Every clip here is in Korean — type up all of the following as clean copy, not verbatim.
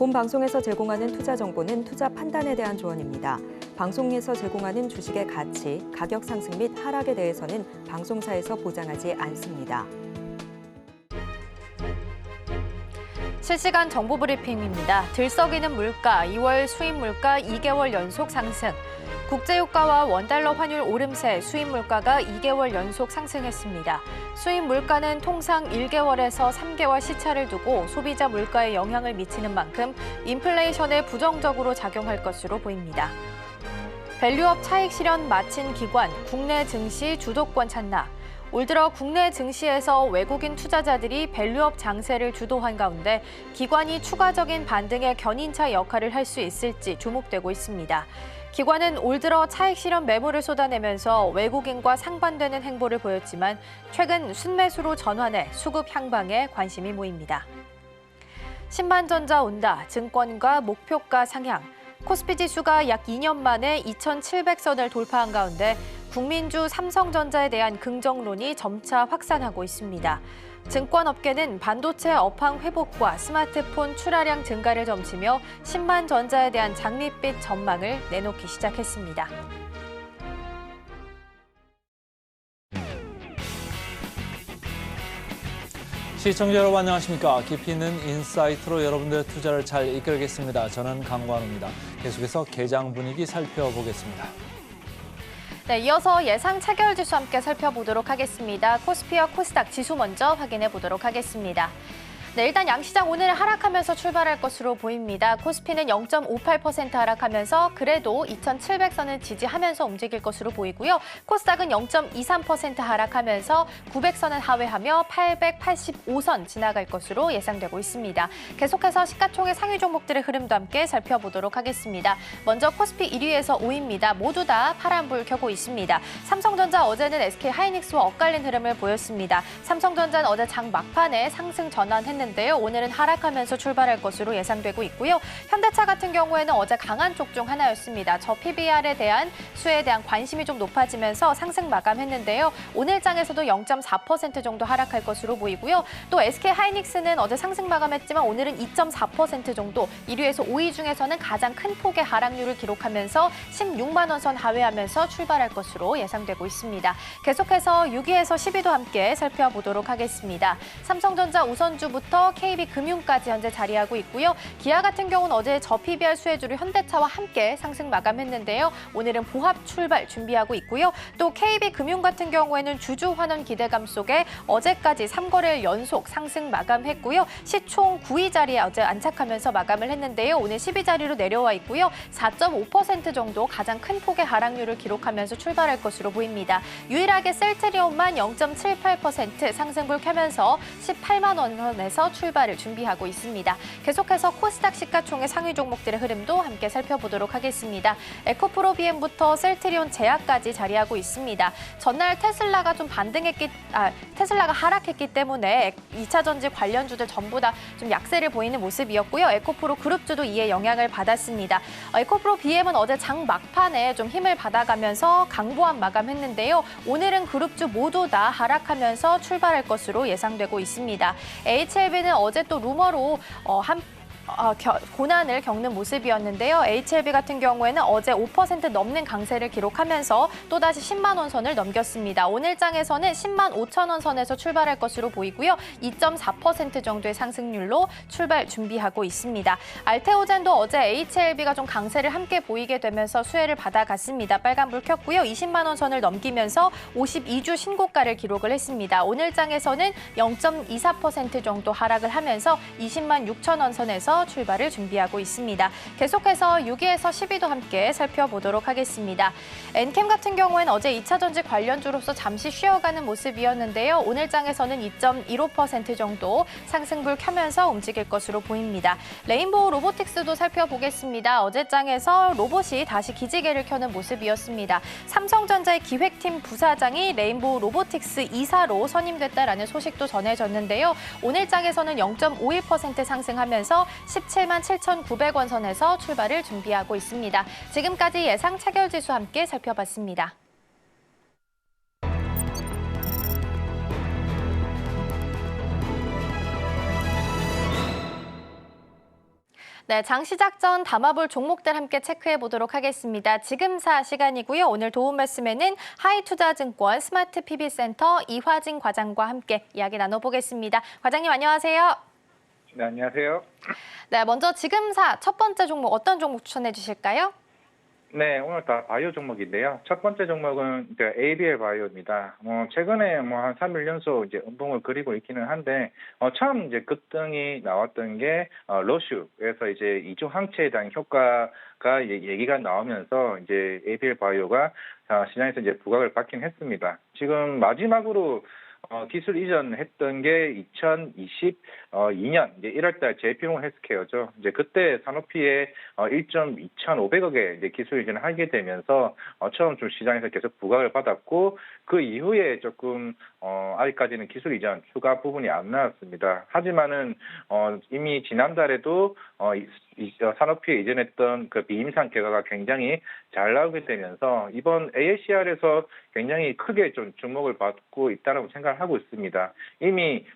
본 방송에서 제공하는 투자 정보는 투자 판단에 대한 조언입니다. 방송에서 제공하는 주식의 가치, 가격 상승 및 하락에 대해서는 방송사에서 보장하지 않습니다. 실시간 정보 브리핑입니다. 들썩이는 물가, 2월 수입 물가 2개월 연속 상승. 국제유가와 원달러 환율 오름세 수입 물가가 2개월 연속 상승했습니다. 수입 물가는 통상 1개월에서 3개월 시차를 두고 소비자 물가에 영향을 미치는 만큼 인플레이션에 부정적으로 작용할 것으로 보입니다. 밸류업 차익 실현 마친 기관, 국내 증시 주도권 찾나. 올 들어 국내 증시에서 외국인 투자자들이 밸류업 장세를 주도한 가운데 기관이 추가적인 반등의 견인차 역할을 할 수 있을지 주목되고 있습니다. 기관은 올 들어 차익 실현 매물을 쏟아내면서 외국인과 상반되는 행보를 보였지만 최근 순매수로 전환해 수급 향방에 관심이 모입니다. 신반전자 온다, 증권가 목표가 상향. 코스피 지수가 약 2년 만에 2,700선을 돌파한 가운데 국민주 삼성전자에 대한 긍정론이 점차 확산하고 있습니다. 증권업계는 반도체 업황 회복과 스마트폰 출하량 증가를 점치며 신반전자에 대한 장밋빛 전망을 내놓기 시작했습니다. 시청자 여러분 안녕하십니까. 깊이 있는 인사이트로 여러분들의 투자를 잘 이끌겠습니다. 저는 강관우입니다. 계속해서 개장 분위기 살펴보겠습니다. 네, 이어서 예상 체결 지수 함께 살펴보도록 하겠습니다. 코스피와 코스닥 지수 먼저 확인해 보도록 하겠습니다. 네, 일단 양시장 오늘 하락하면서 출발할 것으로 보입니다. 코스피는 0.58% 하락하면서 그래도 2,700선을 지지하면서 움직일 것으로 보이고요. 코스닥은 0.23% 하락하면서 900선을 하회하며 885선 지나갈 것으로 예상되고 있습니다. 계속해서 시가총액 상위 종목들의 흐름도 함께 살펴보도록 하겠습니다. 먼저 코스피 1위에서 5위입니다. 모두 다 파란불 켜고 있습니다. 삼성전자 어제는 SK하이닉스와 엇갈린 흐름을 보였습니다. 삼성전자는 어제 장 막판에 상승 전환했는데 오늘은 하락하면서 출발할 것으로 예상되고 있고요. 현대차 같은 경우에는 어제 강한 쪽 중 하나였습니다. 저 PBR에 대한 수에 대한 관심이 좀 높아지면서 상승 마감했는데요. 오늘 장에서도 0.4% 정도 하락할 것으로 보이고요. 또 SK하이닉스는 어제 상승 마감했지만 오늘은 2.4% 정도 1위에서 5위 중에서는 가장 큰 폭의 하락률을 기록하면서 16만 원 선 하회하면서 출발할 것으로 예상되고 있습니다. 계속해서 6위에서 10위도 함께 살펴보도록 하겠습니다. 삼성전자 우선주부터 KB금융까지 현재 자리하고 있고요. 기아 같은 경우는 어제 저 PBR 수혜주를 현대차와 함께 상승 마감했는데요. 오늘은 보합 출발 준비하고 있고요. 또 KB금융 같은 경우에는 주주 환원 기대감 속에 어제까지 3거래일 연속 상승 마감했고요. 시총 9위 자리에 어제 안착하면서 마감을 했는데요. 오늘 10위 자리로 내려와 있고요. 4.5% 정도 가장 큰 폭의 하락률을 기록하면서 출발할 것으로 보입니다. 유일하게 셀트리온만 0.78% 상승불 켜면서 18만 원 선에서 출발을 준비하고 있습니다. 계속해서 코스닥 시가총액 상위 종목들의 흐름도 함께 살펴보도록 하겠습니다. 에코프로 BM부터 셀트리온 제약까지 자리하고 있습니다. 전날 테슬라가 테슬라가 하락했기 때문에 2차 전지 관련주들 전부 다 좀 약세를 보이는 모습이었고요. 에코프로 그룹주도 이에 영향을 받았습니다. 에코프로 BM은 어제 장 막판에 좀 힘을 받아가면서 강보합 마감했는데요. 오늘은 그룹주 모두 다 하락하면서 출발할 것으로 예상되고 있습니다. HLB는 어제 또 루머로 고난을 겪는 모습이었는데요. HLB 같은 경우에는 어제 5% 넘는 강세를 기록하면서 또다시 10만 원 선을 넘겼습니다. 오늘 장에서는 10만 5천 원 선에서 출발할 것으로 보이고요. 2.4% 정도의 상승률로 출발 준비하고 있습니다. 알테오젠도 어제 HLB가 좀 강세를 함께 보이게 되면서 수혜를 받아갔습니다. 빨간불 켰고요. 20만 원 선을 넘기면서 52주 신고가를 기록을 했습니다. 오늘 장에서는 0.24% 정도 하락을 하면서 20만 6천 원 선에서 출발을 준비하고 있습니다. 계속해서 6위에서 10위도 함께 살펴보도록 하겠습니다. 엔캠 같은 경우에는 어제 2차 전지 관련주로서 잠시 쉬어가는 모습이었는데요. 오늘 장에서는 2.15% 정도 상승불 켜면서 움직일 것으로 보입니다. 레인보우 로보틱스도 살펴보겠습니다. 어제 장에서 로봇이 다시 기지개를 켜는 모습이었습니다. 삼성전자의 기획팀 부사장이 레인보우 로보틱스 이사로 선임됐다라는 소식도 전해졌는데요. 오늘 장에서는 0.51% 상승하면서 17만 7,900원 선에서 출발을 준비하고 있습니다. 지금까지 예상 체결 지수 함께 살펴봤습니다. 네, 장 시작 전 담아볼 종목들 함께 체크해 보도록 하겠습니다. 지금사 시간이고요. 오늘 도움 말씀에는 하이투자증권 스마트 PB센터 이화진 과장과 함께 이야기 나눠보겠습니다. 과장님 안녕하세요. 네, 안녕하세요. 네, 먼저 지금사 첫 번째 종목 어떤 종목 추천해 주실까요? 네, 오늘 다 바이오 종목인데요. 첫 번째 종목은 이제 ABL 바이오입니다. 최근에 한 3일 연속 이제 음봉을 그리고 있기는 한데, 처음 이제 급등이 나왔던 게, 러쉬에서 이제 이중 항체에 대한 효과가 얘기가 나오면서 이제 ABL 바이오가 시장에서 이제 부각을 받긴 했습니다. 지금 마지막으로 기술 이전했던 게 2022년 이제 1월달 JP모건 헬스케어죠. 이제 그때 산오피에 1.2500억의 이제 기술 이전을 하게 되면서 처음 좀 시장에서 계속 부각을 받았고 그 이후에 조금 아직까지는 기술 이전 추가 부분이 안 나왔습니다. 하지만은 이미 지난달에도 산오피에 이전했던 그 비임상 결과가 굉장히 잘 나오게 되면서 이번 AACR에서 굉장히 크게 좀 주목을 받고 있다고 생각을 하고 있습니다. 이미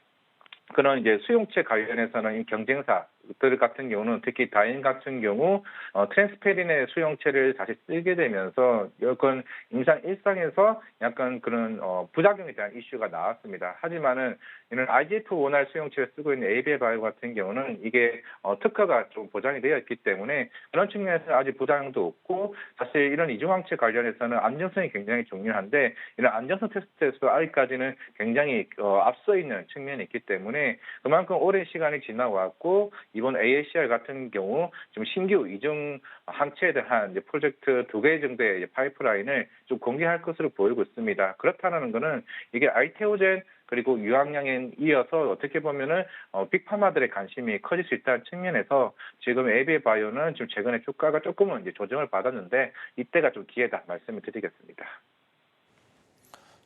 그런 이제 수용체 관련해서는 이 경쟁사들 같은 경우는 특히 다인 같은 경우 트랜스페린의 수용체를 다시 쓰게 되면서 여건 일상에서 약간 그런 부작용에 대한 이슈가 나왔습니다. 하지만은 이런 IGF-1R 수용체를 쓰고 있는 ABL 바이오 같은 경우는 이게 특허가 좀 보장이 되어 있기 때문에 그런 측면에서 아직 부작용도 없고 사실 이런 이중항체 관련해서는 안전성이 굉장히 중요한데 이런 안전성 테스트에서 아직까지는 굉장히 앞서 있는 측면이 있기 때문에 그만큼 오랜 시간이 지나왔고 이번 AACR 같은 경우 좀 신규 이중 항체에 대한 이제 프로젝트 2개 정도의 파이프라인을 좀 공개할 것으로 보이고 있습니다. 그렇다는 것은 이게 알테오젠 그리고 유황양에 이어서 어떻게 보면은 빅파마들의 관심이 커질 수 있다는 측면에서 지금 ABL 바이오는 지금 최근에 주가가 조금은 이제 조정을 받았는데 이때가 좀 기회다 말씀을 드리겠습니다.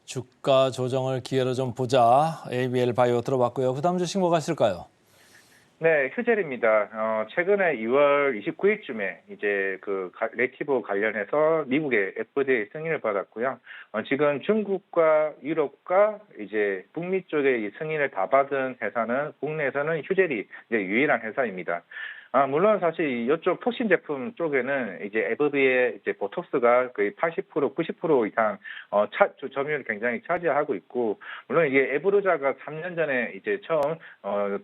주가 조정을 기회로 좀 보자. ABL 바이오 들어봤고요. 그다음 주식 뭐가 있을까요? 네, 휴젤입니다. 최근에 2월 29일쯤에 이제 그 레티보 관련해서 미국의 FDA 승인을 받았고요. 지금 중국과 유럽과 이제 북미 쪽에 이 승인을 다 받은 회사는 국내에서는 휴젤이 이제 유일한 회사입니다. 물론 사실 이쪽 톡신 제품 쪽에는 이제 에브비의 이제 보톡스가 거의 80%, 90% 이상 점유율을 굉장히 차지하고 있고, 물론 이게 에브루자가 3년 전에 이제 처음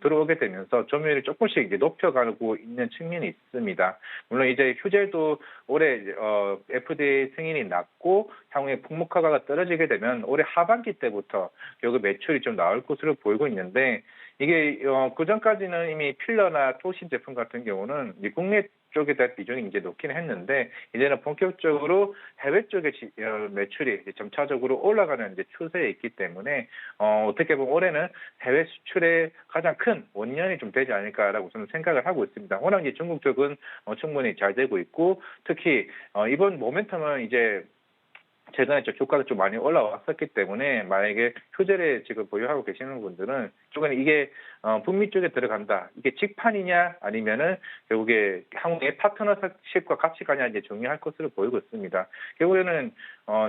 들어오게 되면서 점유율이 조금씩 이제 높여가고 있는 측면이 있습니다. 물론 이제 휴젤도 올해 FDA 승인이 났고 향후에 품목화가 떨어지게 되면 올해 하반기 때부터 결국 매출이 좀 나올 것으로 보이고 있는데. 이게 그 전까지는 이미 필러나 토신 제품 같은 경우는 이제 국내 쪽에 대한 비중이 이제 높긴 했는데 이제는 본격적으로 해외 쪽의 매출이 이제 점차적으로 올라가는 이제 추세에 있기 때문에 어떻게 보면 올해는 해외 수출의 가장 큰 원년이 좀 되지 않을까라고 저는 생각을 하고 있습니다. 워낙 이제 중국 쪽은 충분히 잘 되고 있고 특히 이번 모멘텀은 이제 최근에 주가가 좀 많이 올라왔었기 때문에 만약에 휴젤에 지금 보유하고 계시는 분들은 최근에 이게 북미 쪽에 들어간다. 이게 직판이냐 아니면은 결국에 한국의 파트너십과 같이 가냐 이제 중요할 것으로 보이고 있습니다. 결국에는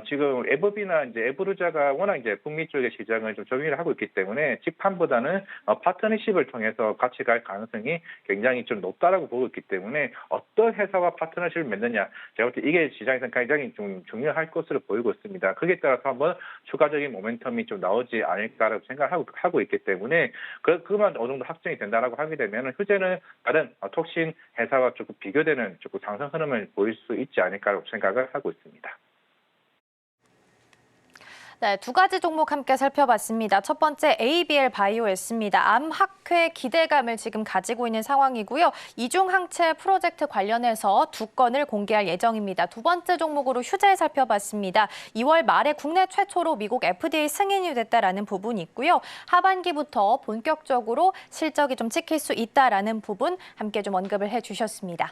지금 에버비나 이제 에브루자가 워낙 이제 북미 쪽의 시장을 좀 점유를 하고 있기 때문에 직판보다는 파트너십을 통해서 같이 갈 가능성이 굉장히 좀 높다라고 보고 있기 때문에 어떤 회사와 파트너십을 맺느냐 제가 볼 때 이게 시장에서 굉장히 좀 중요할 것으로 보이고 있습니다. 거기에 따라서 한번 추가적인 모멘텀이 좀 나오지 않을까라고 생각하고 있기 때문에 그만 어느 정도 확정이 된다라고 하게 되면 휴재는 다른 톡신 회사와 조금 비교되는 조금 상승 흐름을 보일 수 있지 않을까라고 생각을 하고 있습니다. 네, 두 가지 종목 함께 살펴봤습니다. 첫 번째 ABL 바이오였습니다. 암학회 기대감을 지금 가지고 있는 상황이고요. 이중항체 프로젝트 관련해서 2건을 공개할 예정입니다. 두 번째 종목으로 휴재 살펴봤습니다. 2월 말에 국내 최초로 미국 FDA 승인이 됐다라는 부분이 있고요. 하반기부터 본격적으로 실적이 좀 찍힐 수 있다라는 부분 함께 좀 언급을 해주셨습니다.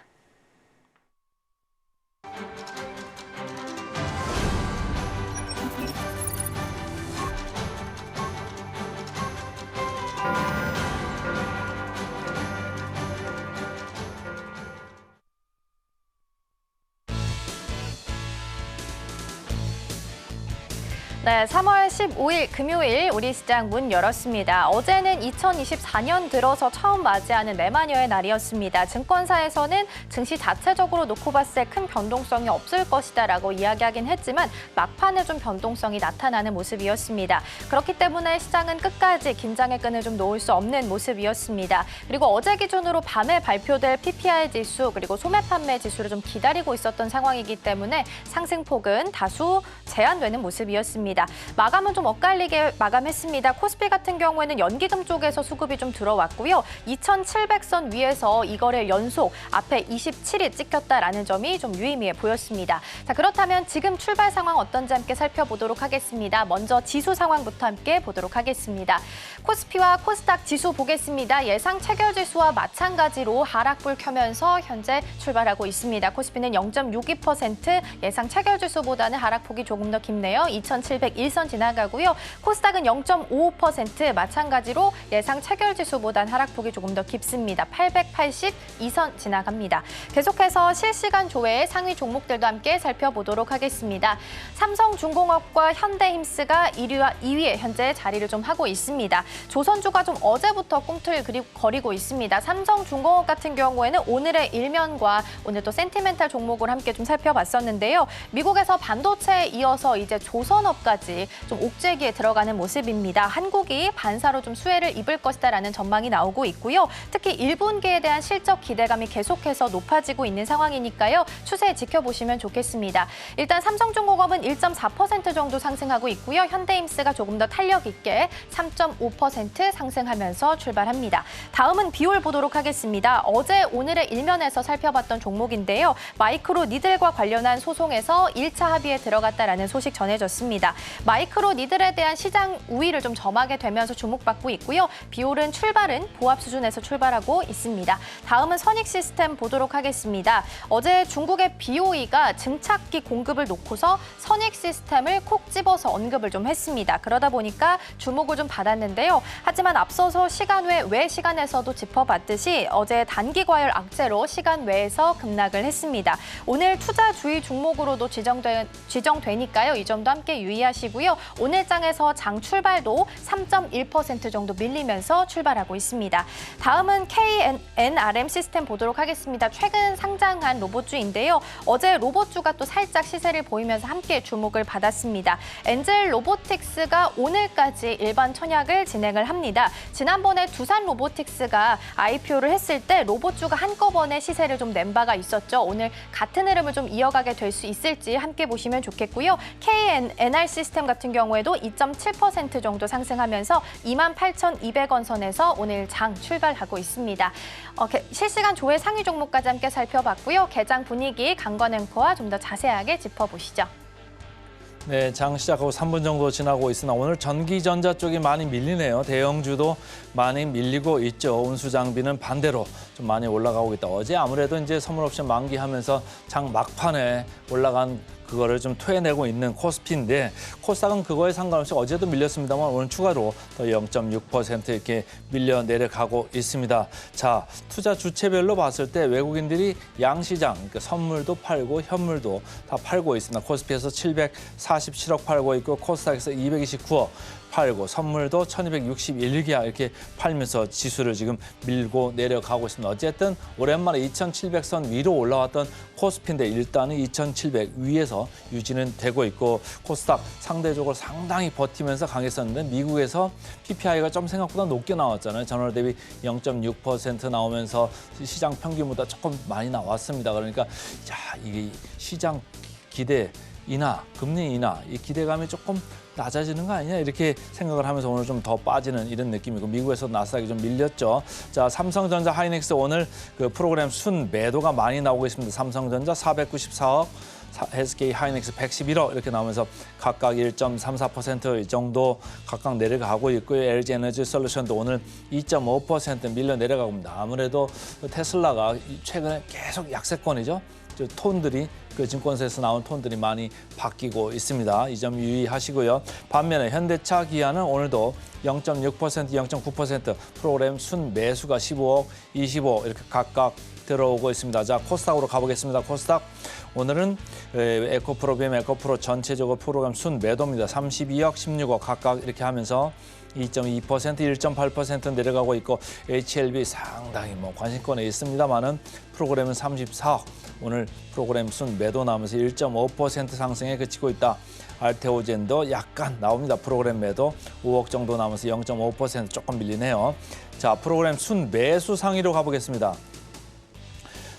네, 3월 15일 금요일 우리 시장 문 열었습니다. 어제는 2024년 들어서 처음 맞이하는 매마녀의 날이었습니다. 증권사에서는 증시 자체적으로 놓고 봤을 때 큰 변동성이 없을 것이다라고 이야기하긴 했지만 막판에 좀 변동성이 나타나는 모습이었습니다. 그렇기 때문에 시장은 끝까지 긴장의 끈을 좀 놓을 수 없는 모습이었습니다. 그리고 어제 기준으로 밤에 발표될 PPI 지수 그리고 소매 판매 지수를 좀 기다리고 있었던 상황이기 때문에 상승폭은 다수 제한되는 모습이었습니다. 마감은 좀 엇갈리게 마감했습니다. 코스피 같은 경우에는 연기금 쪽에서 수급이 좀 들어왔고요. 2,700선 위에서 이 거래 연속 앞에 27이 찍혔다라는 점이 좀 유의미해 보였습니다. 자, 그렇다면 지금 출발 상황 어떤지 함께 살펴보도록 하겠습니다. 먼저 지수 상황부터 함께 보도록 하겠습니다. 코스피와 코스닥 지수 보겠습니다. 예상 체결 지수와 마찬가지로 하락불 켜면서 현재 출발하고 있습니다. 코스피는 0.62%, 예상 체결 지수보다는 하락폭이 조금 더 깊네요. 2,701선 지나가고요. 코스닥은 0.55%, 마찬가지로 예상 체결 지수보다는 하락폭이 조금 더 깊습니다. 882선 지나갑니다. 계속해서 실시간 조회의 상위 종목들도 함께 살펴보도록 하겠습니다. 삼성중공업과 현대힘스가 1위와 2위에 현재 자리를 좀 하고 있습니다. 조선주가 좀 어제부터 꿈틀거리고 있습니다. 삼성중공업 같은 경우에는 오늘의 일면과 오늘 또 센티멘탈 종목을 함께 좀 살펴봤었는데요. 미국에서 반도체에 이어서 이제 조선업까지 좀 옥죄기에 들어가는 모습입니다. 한국이 반사로 좀 수혜를 입을 것이다라는 전망이 나오고 있고요. 특히 1분기에 대한 실적 기대감이 계속해서 높아지고 있는 상황이니까요. 추세 지켜보시면 좋겠습니다. 일단 삼성중공업은 1.4% 정도 상승하고 있고요. 현대힘스가 조금 더 탄력 있게 3.5% 상승하면서 출발합니다. 다음은 비율 보도록 하겠습니다. 어제 오늘의 일면에서 살펴봤던 종목인데요. 마이크로 니들과 관련한 소송에서 1차 합의에 들어갔다라는 소식 전해졌습니다. 마이크로 니들에 대한 시장 우위를 좀 점하게 되면서 주목받고 있고요. 비율은 출발은 보합 수준에서 출발하고 있습니다. 다음은 선익시스템 보도록 하겠습니다. 어제 중국의 BOE가 증착기 공급을 놓고서 선익시스템을 콕 집어서 언급을 좀 했습니다. 그러다 보니까 주목을 좀 받았는데요. 하지만 앞서서 시간 외 시간에서도 짚어봤듯이 어제 단기 과열 악재로 시간 외에서 급락을 했습니다. 오늘 투자 주의 종목으로도 지정되니까요. 이 점도 함께 유의하시고요. 오늘 장에서 장 출발도 3.1% 정도 밀리면서 출발하고 있습니다. 다음은 KNRM 시스템 보도록 하겠습니다. 최근 상장한 로봇주인데요. 어제 로봇주가 또 살짝 시세를 보이면서 함께 주목을 받았습니다. 엔젤 로보틱스가 오늘까지 일반 청약을 진행을 합니다. 지난번에 두산 로보틱스가 IPO를 했을 때 로봇주가 한꺼번에 시세를 좀 낸 바가 있었죠. 오늘 같은 흐름을 좀 이어가게 될 수 있을지 함께 보시면 좋겠고요. KNR 시스템 같은 경우에도 2.7% 정도 상승하면서 28,200원 선에서 오늘 장 출발하고 있습니다. 실시간 조회 상위 종목까지 함께 살펴봤고요. 개장 분위기 강건 앵커와 좀 더 자세하게 짚어보시죠. 네, 장 시작하고 3분 정도 지나고 있으나 오늘 전기전자 쪽이 많이 밀리네요. 대형주도 많이 밀리고 있죠. 운수장비는 반대로 좀 많이 올라가고 있다. 어제 아무래도 이제 선물옵션 만기하면서 장 막판에 올라간 그거를 좀 토해내고 있는 코스피인데 코스닥은 그거에 상관없이 어제도 밀렸습니다만 오늘 추가로 더 0.6% 이렇게 밀려 내려가고 있습니다. 자, 투자 주체별로 봤을 때 외국인들이 양시장, 그러니까 선물도 팔고 현물도 다 팔고 있습니다. 코스피에서 747억 팔고 있고 코스닥에서 229억 팔고 선물도 1261개 이렇게 팔면서 지수를 지금 밀고 내려가고 있습니다. 어쨌든 오랜만에 2700선 위로 올라왔던 코스피인데 일단은 2700 위에서 유지는 되고 있고 코스닥 상대적으로 상당히 버티면서 강했었는데 미국에서 PPI가 좀 생각보다 높게 나왔잖아요. 전월 대비 0.6% 나오면서 시장 평균보다 조금 많이 나왔습니다. 그러니까 이게 시장 기대 인하, 금리 인하, 이 기대감이 조금 낮아지는 거 아니냐 이렇게 생각을 하면서 오늘 좀 더 빠지는 이런 느낌이고 미국에서 나스닥이 좀 밀렸죠. 자, 삼성전자, 하이닉스 오늘 그 프로그램 순 매도가 많이 나오고 있습니다. 삼성전자 494억, SK 하이닉스 111억 이렇게 나오면서 각각 1.34% 정도 각각 내려가고 있고요. LG 에너지 솔루션도 오늘 2.5% 밀려 내려가고 있습니다. 아무래도 테슬라가 최근에 계속 약세권이죠. 톤들이 그 증권사에서 나온 톤들이 많이 바뀌고 있습니다. 이 점 유의하시고요. 반면에 현대차, 기아는 오늘도 0.6%, 0.9% 프로그램 순매수가 15억, 25억 이렇게 각각 들어오고 있습니다. 자, 코스닥으로 가보겠습니다. 코스닥 오늘은 에코프로, 에코프로 전체적으로 프로그램 순매도입니다. 32억, 16억 각각 이렇게 하면서 2.2%, 1.8% 내려가고 있고 HLB 상당히 관심권에 있습니다만은 프로그램은 34억. 오늘 프로그램 순매도 나오면서 1.5% 상승에 그치고 있다. 알테오젠도 약간 나옵니다. 프로그램 매도 5억 정도 나오면서 0.5% 조금 밀리네요. 자, 프로그램 순매수 상위로 가보겠습니다.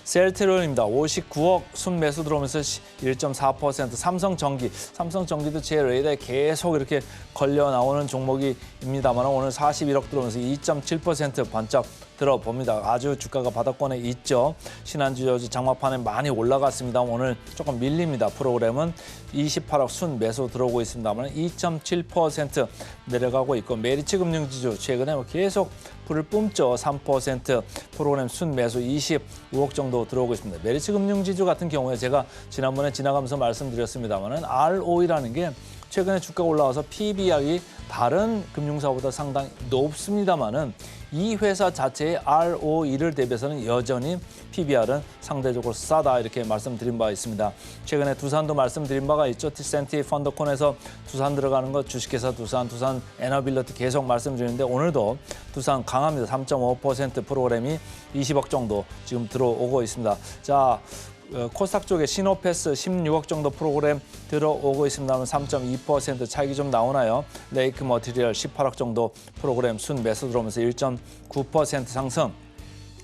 셀트리온입니다. 59억 순매수 들어오면서 1.4%. 삼성전기도 제 레이더에 계속 이렇게 걸려 나오는 종목입니다만 오늘 41억 들어오면서 2.7% 반짝 들어봅니다. 아주 주가가 바닥권에 있죠. 신한주저지 장마판에 많이 올라갔습니다. 오늘 조금 밀립니다. 프로그램은 28억 순매수 들어오고 있습니다만 2.7% 내려가고 있고 메리츠 금융지주 최근에 계속 불을 뿜죠. 3% 프로그램 순매수 25억 정도 들어오고 있습니다. 메리츠 금융지주 같은 경우에 제가 지난번에 지나가면서 말씀드렸습니다만 ROE라는 게 최근에 주가가 올라와서 PBR이 다른 금융사보다 상당히 높습니다만은 이 회사 자체의 ROE를 대비해서는 여전히 PBR은 상대적으로 싸다 이렇게 말씀드린 바가 있습니다. 최근에 두산도 말씀드린 바가 있죠. 티센티 펀드콘에서 두산 들어가는 것 주식회사 두산 에너빌리티 계속 말씀드리는데 오늘도 두산 강합니다. 3.5% 프로그램이 20억 정도 지금 들어오고 있습니다. 자, 코스닥 쪽에 시노패스 16억 정도 프로그램 들어오고 있습니다만 3.2% 차익이 좀 나오나요? 레이크 머티리얼 18억 정도 프로그램 순매수 들어오면서 1.9% 상승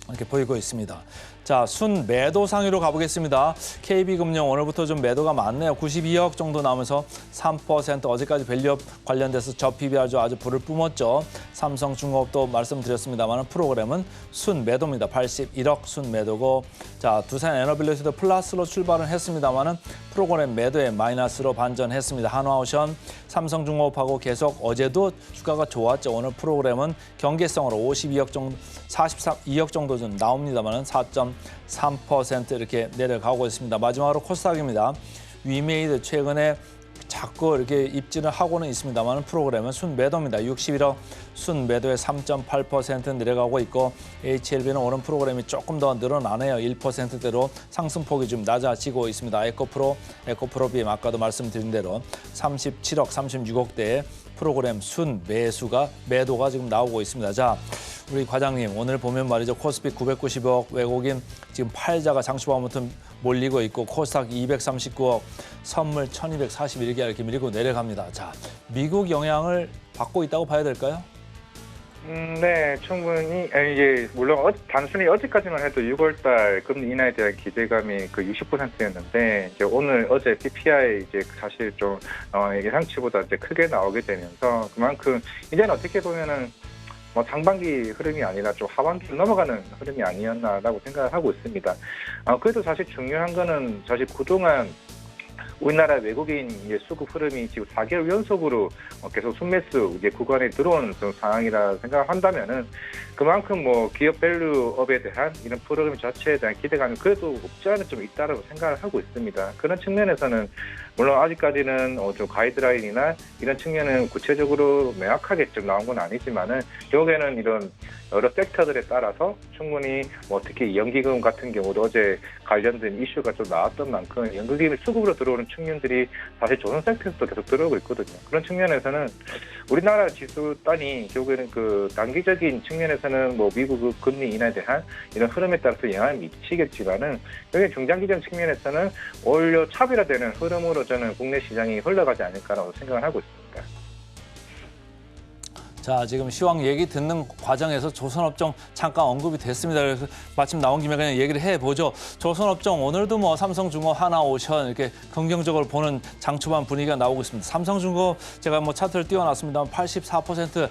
이렇게 보이고 있습니다. 자, 순매도 상위로 가보겠습니다. KB금융 오늘부터 좀 매도가 많네요. 92억 정도 나오면서 3% 어제까지 밸류업 관련돼서 저 PBR 아주 불을 뿜었죠. 삼성중공업도 말씀드렸습니다만 프로그램은 순매도입니다. 81억 순매도고 자, 두산 에너빌리티도 플러스로 출발은 했습니다만 프로그램 매도에 마이너스로 반전했습니다. 한화오션, 삼성중공업하고 계속 어제도 주가가 좋았죠. 오늘 프로그램은 경계성으로 52억 정도, 43억 정도 좀 나옵니다만 4.3% 이렇게 내려가고 있습니다. 마지막으로 코스닥입니다. 위메이드 최근에 자꾸 이렇게 입지를 하고는 있습니다만 프로그램은 순매도입니다. 61억 순매도에 3.8% 내려가고 있고 HLB는 오른 프로그램이 조금 더 늘어나네요. 1%대로 상승폭이 좀 낮아지고 있습니다. 에코프로비엠 아까도 말씀드린 대로 37억, 36억대의 프로그램 매도가 지금 나오고 있습니다. 자, 우리 과장님 오늘 보면 말이죠. 코스피 990억 외국인 지금 팔자가 장초반부터 몰리고 있고 코스닥 239억 선물 1241개 이렇게 밀리고 내려갑니다. 자, 미국 영향을 받고 있다고 봐야 될까요? 네, 충분히 이제 물론 단순히 어제까지만 해도 6월달 금리 인하에 대한 기대감이 그 60%였는데 이제 오늘 어제 PPI 이제 사실 좀 예상치보다 이제 크게 나오게 되면서 그만큼 이제는 어떻게 보면은 상반기 흐름이 아니라 좀 하반기로 넘어가는 흐름이 아니었나라고 생각을 하고 있습니다. 그래도 사실 중요한 거는 사실 그동안 우리나라 외국인 수급 흐름이 지금 4개월 연속으로 계속 순매수 구간에 들어온 상황이라 생각을 한다면은 그만큼 기업 밸류업에 대한 이런 프로그램 자체에 대한 기대감이 그래도 없지 않은 좀 있다라고 생각을 하고 있습니다. 그런 측면에서는 물론 아직까지는 좀 가이드라인이나 이런 측면은 구체적으로 명확하게 좀 나온 건 아니지만은 결국에는 이런 여러 섹터들에 따라서 충분히 특히 연기금 같은 경우도 어제 관련된 이슈가 좀 나왔던 만큼 연기금이 수급으로 들어오는 측면들이 사실 조선 섹터에서도 계속 들어오고 있거든요. 그런 측면에서는 우리나라 지수 단위 결국에는 그 단기적인 측면에서는 미국 금리 인하에 대한 이런 흐름에 따라서 영향을 미치겠지만은 여기 중장기적 측면에서는 오히려 차별화되는 흐름으로 저는 국내 시장이 흘러가지 않을까라고 생각을 하고 있습니다. 자, 지금 시황 얘기 듣는 과정에서 조선업종 잠깐 언급이 됐습니다. 그래서 마침 나온 김에 그냥 얘기를 해보죠. 조선업종 오늘도 삼성중공업, 하나오션 이렇게 긍정적으로 보는 장초반 분위기가 나오고 있습니다. 삼성중공업 제가 차트를 띄워놨습니다만 84%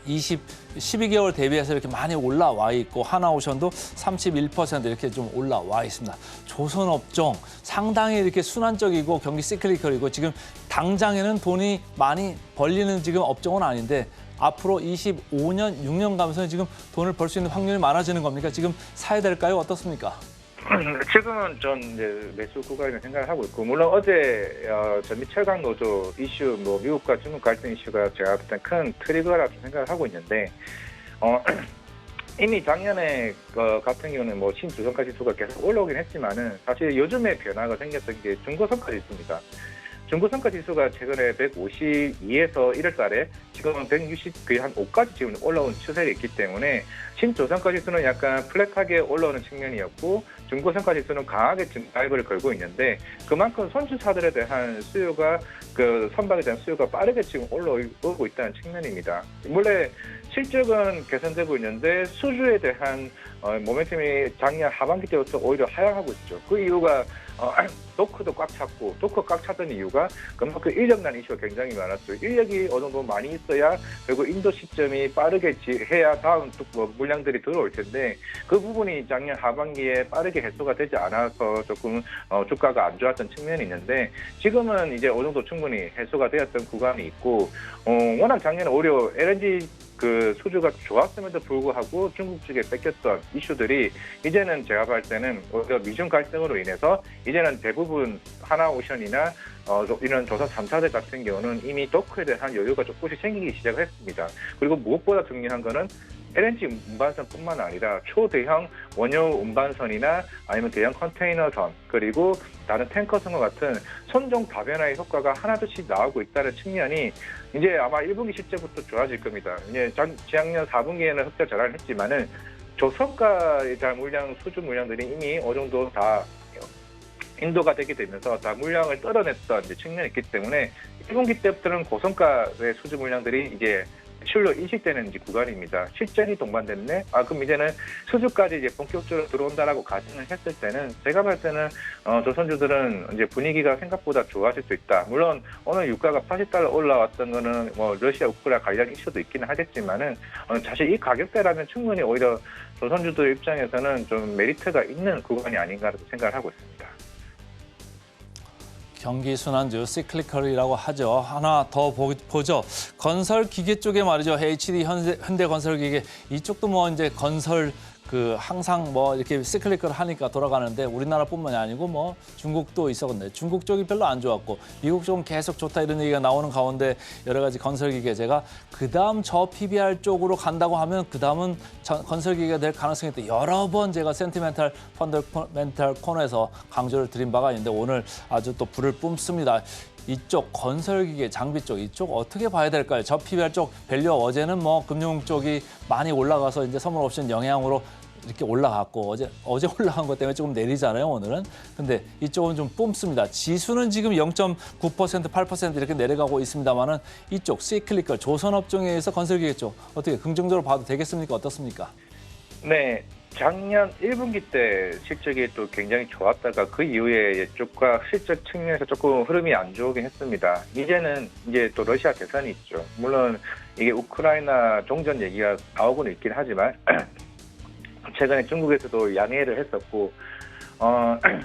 12개월 대비해서 이렇게 많이 올라와 있고 하나오션도 31% 이렇게 좀 올라와 있습니다. 조선업종 상당히 이렇게 순환적이고 경기 시클리컬이고 지금 당장에는 돈이 많이 벌리는 지금 업종은 아닌데 앞으로 25년, 6년 가면서 지금 돈을 벌 수 있는 확률이 많아지는 겁니까? 지금 사야 될까요? 어떻습니까? 지금은 전 이제 매수 구간이라고 생각을 하고 있고, 물론 어제 전미 철강 노조 이슈, 뭐 미국과 중국 갈등 이슈가 제가 볼 땐 큰 트리거라고 생각을 하고 있는데, 이미 작년에 같은 경우는 뭐 신주성가 지수가 계속 올라오긴 했지만은 사실 요즘에 변화가 생겼던 게 중고성가 지수입니다. 중고성가 지수가 최근에 152에서 1월 달에 지금은 160, 거의 한 5까지 지금 올라온 추세가 있기 때문에 신조성가 지수는 약간 플랫하게 올라오는 측면이었고 중고성가 지수는 강하게 지금 다이브를 걸고 있는데 그만큼 선주사들에 대한 수요가 선박에 대한 수요가 빠르게 지금 올라오고 있다는 측면입니다. 원래 실적은 개선되고 있는데 수주에 대한 모멘텀이 작년 하반기 때부터 오히려 하향하고 있죠. 그 이유가 도크도 꽉 찼고 도크 꽉 찼던 이유가 그만큼 인력난 이슈가 굉장히 많았죠. 인력이 어느 정도 많이 있어야 그리고 인도 시점이 빠르게 해야 다음 물량들이 들어올 텐데 그 부분이 작년 하반기에 빠르게 해소가 되지 않아서 조금 주가가 안 좋았던 측면이 있는데 지금은 이제 어느 정도 충분히 해소가 되었던 구간이 있고 워낙 작년에 오히려 LNG 수주가 좋았음에도 불구하고 중국 측에 뺏겼던 이슈들이 이제는 제가 볼 때는 오히려 미중 갈등으로 인해서 이제는 대부분 하나오션이나 이런 조선 3사들 같은 경우는 이미 도크에 대한 여유가 조금씩 생기기 시작을 했습니다. 그리고 무엇보다 중요한 거는 LNG 운반선뿐만 아니라 초대형 원유 운반선이나 아니면 대형 컨테이너선 그리고 다른 탱커선과 같은 선종 다변화의 효과가 하나둘씩 나오고 있다는 측면이 이제 아마 1분기 실제부터 좋아질 겁니다. 이제 작년 4분기에는 흑자 전환을 했지만은 조선가에 대한 수주 물량들이 이미 어느 정도 다 인도가 되게 되면서 다 물량을 떨어냈던 측면이 있기 때문에 1분기 때부터는 고성가의 수주 물량들이 이제 출로 인식되는 구간입니다. 실전이 동반됐네. 그럼 이제는 수주까지 이제 본격적으로 들어온다라고 가정을 했을 때는 제가 봤을 때는 조선주들은 이제 분위기가 생각보다 좋아질 수 있다. 물론 오늘 유가가 80달러 올라왔던 거는 뭐 러시아 우크라이나 관련 이슈도 있기는 하겠지만은 사실 이 가격대라면 충분히 오히려 조선주들 입장에서는 좀 메리트가 있는 구간이 아닌가라고 생각을 하고 있습니다. 경기 순환주 시클리컬이라고 하죠. 하나 더 보죠. 건설기계 쪽에 말이죠. HD 현대건설기계 이쪽도 뭐 이제 건설 항상 뭐 이렇게 시클리컬 하니까 돌아가는데 우리나라뿐만이 아니고 뭐 중국도 있었는데 중국 쪽이 별로 안 좋았고 미국 쪽은 계속 좋다 이런 얘기가 나오는 가운데 여러 가지 건설기계 제가 그다음 저 PBR 쪽으로 간다고 하면 그다음은 건설기계가 될 가능성이 있다. 여러 번 제가 센티멘탈 펀더멘탈 코너에서 강조를 드린 바가 있는데 오늘 아주 또 불을 뿜습니다. 이쪽 건설기계 장비 쪽 이쪽 어떻게 봐야 될까요? 저 PBR 쪽 밸류 어제는 뭐 금융 쪽이 많이 올라가서 이제 선물 옵션 영향으로 이렇게 올라갔고 어제 올라간 것 때문에 조금 내리잖아요 오늘은. 근데 이쪽은 좀 뿜습니다. 지수는 지금 0.9% 8% 이렇게 내려가고 있습니다만은 이쪽 시클리컬 조선업종에 의해서 건설기계 쪽 어떻게 긍정적으로 봐도 되겠습니까? 어떻습니까? 네. 작년 1분기 때 실적이 또 굉장히 좋았다가 그 이후에 주가 실적 측면에서 조금 흐름이 안 좋긴 했습니다. 이제는 이제 또 러시아 대선이 있죠. 물론 이게 우크라이나 종전 얘기가 나오고는 있긴 하지만 최근에 중국에서도 양해를 했었고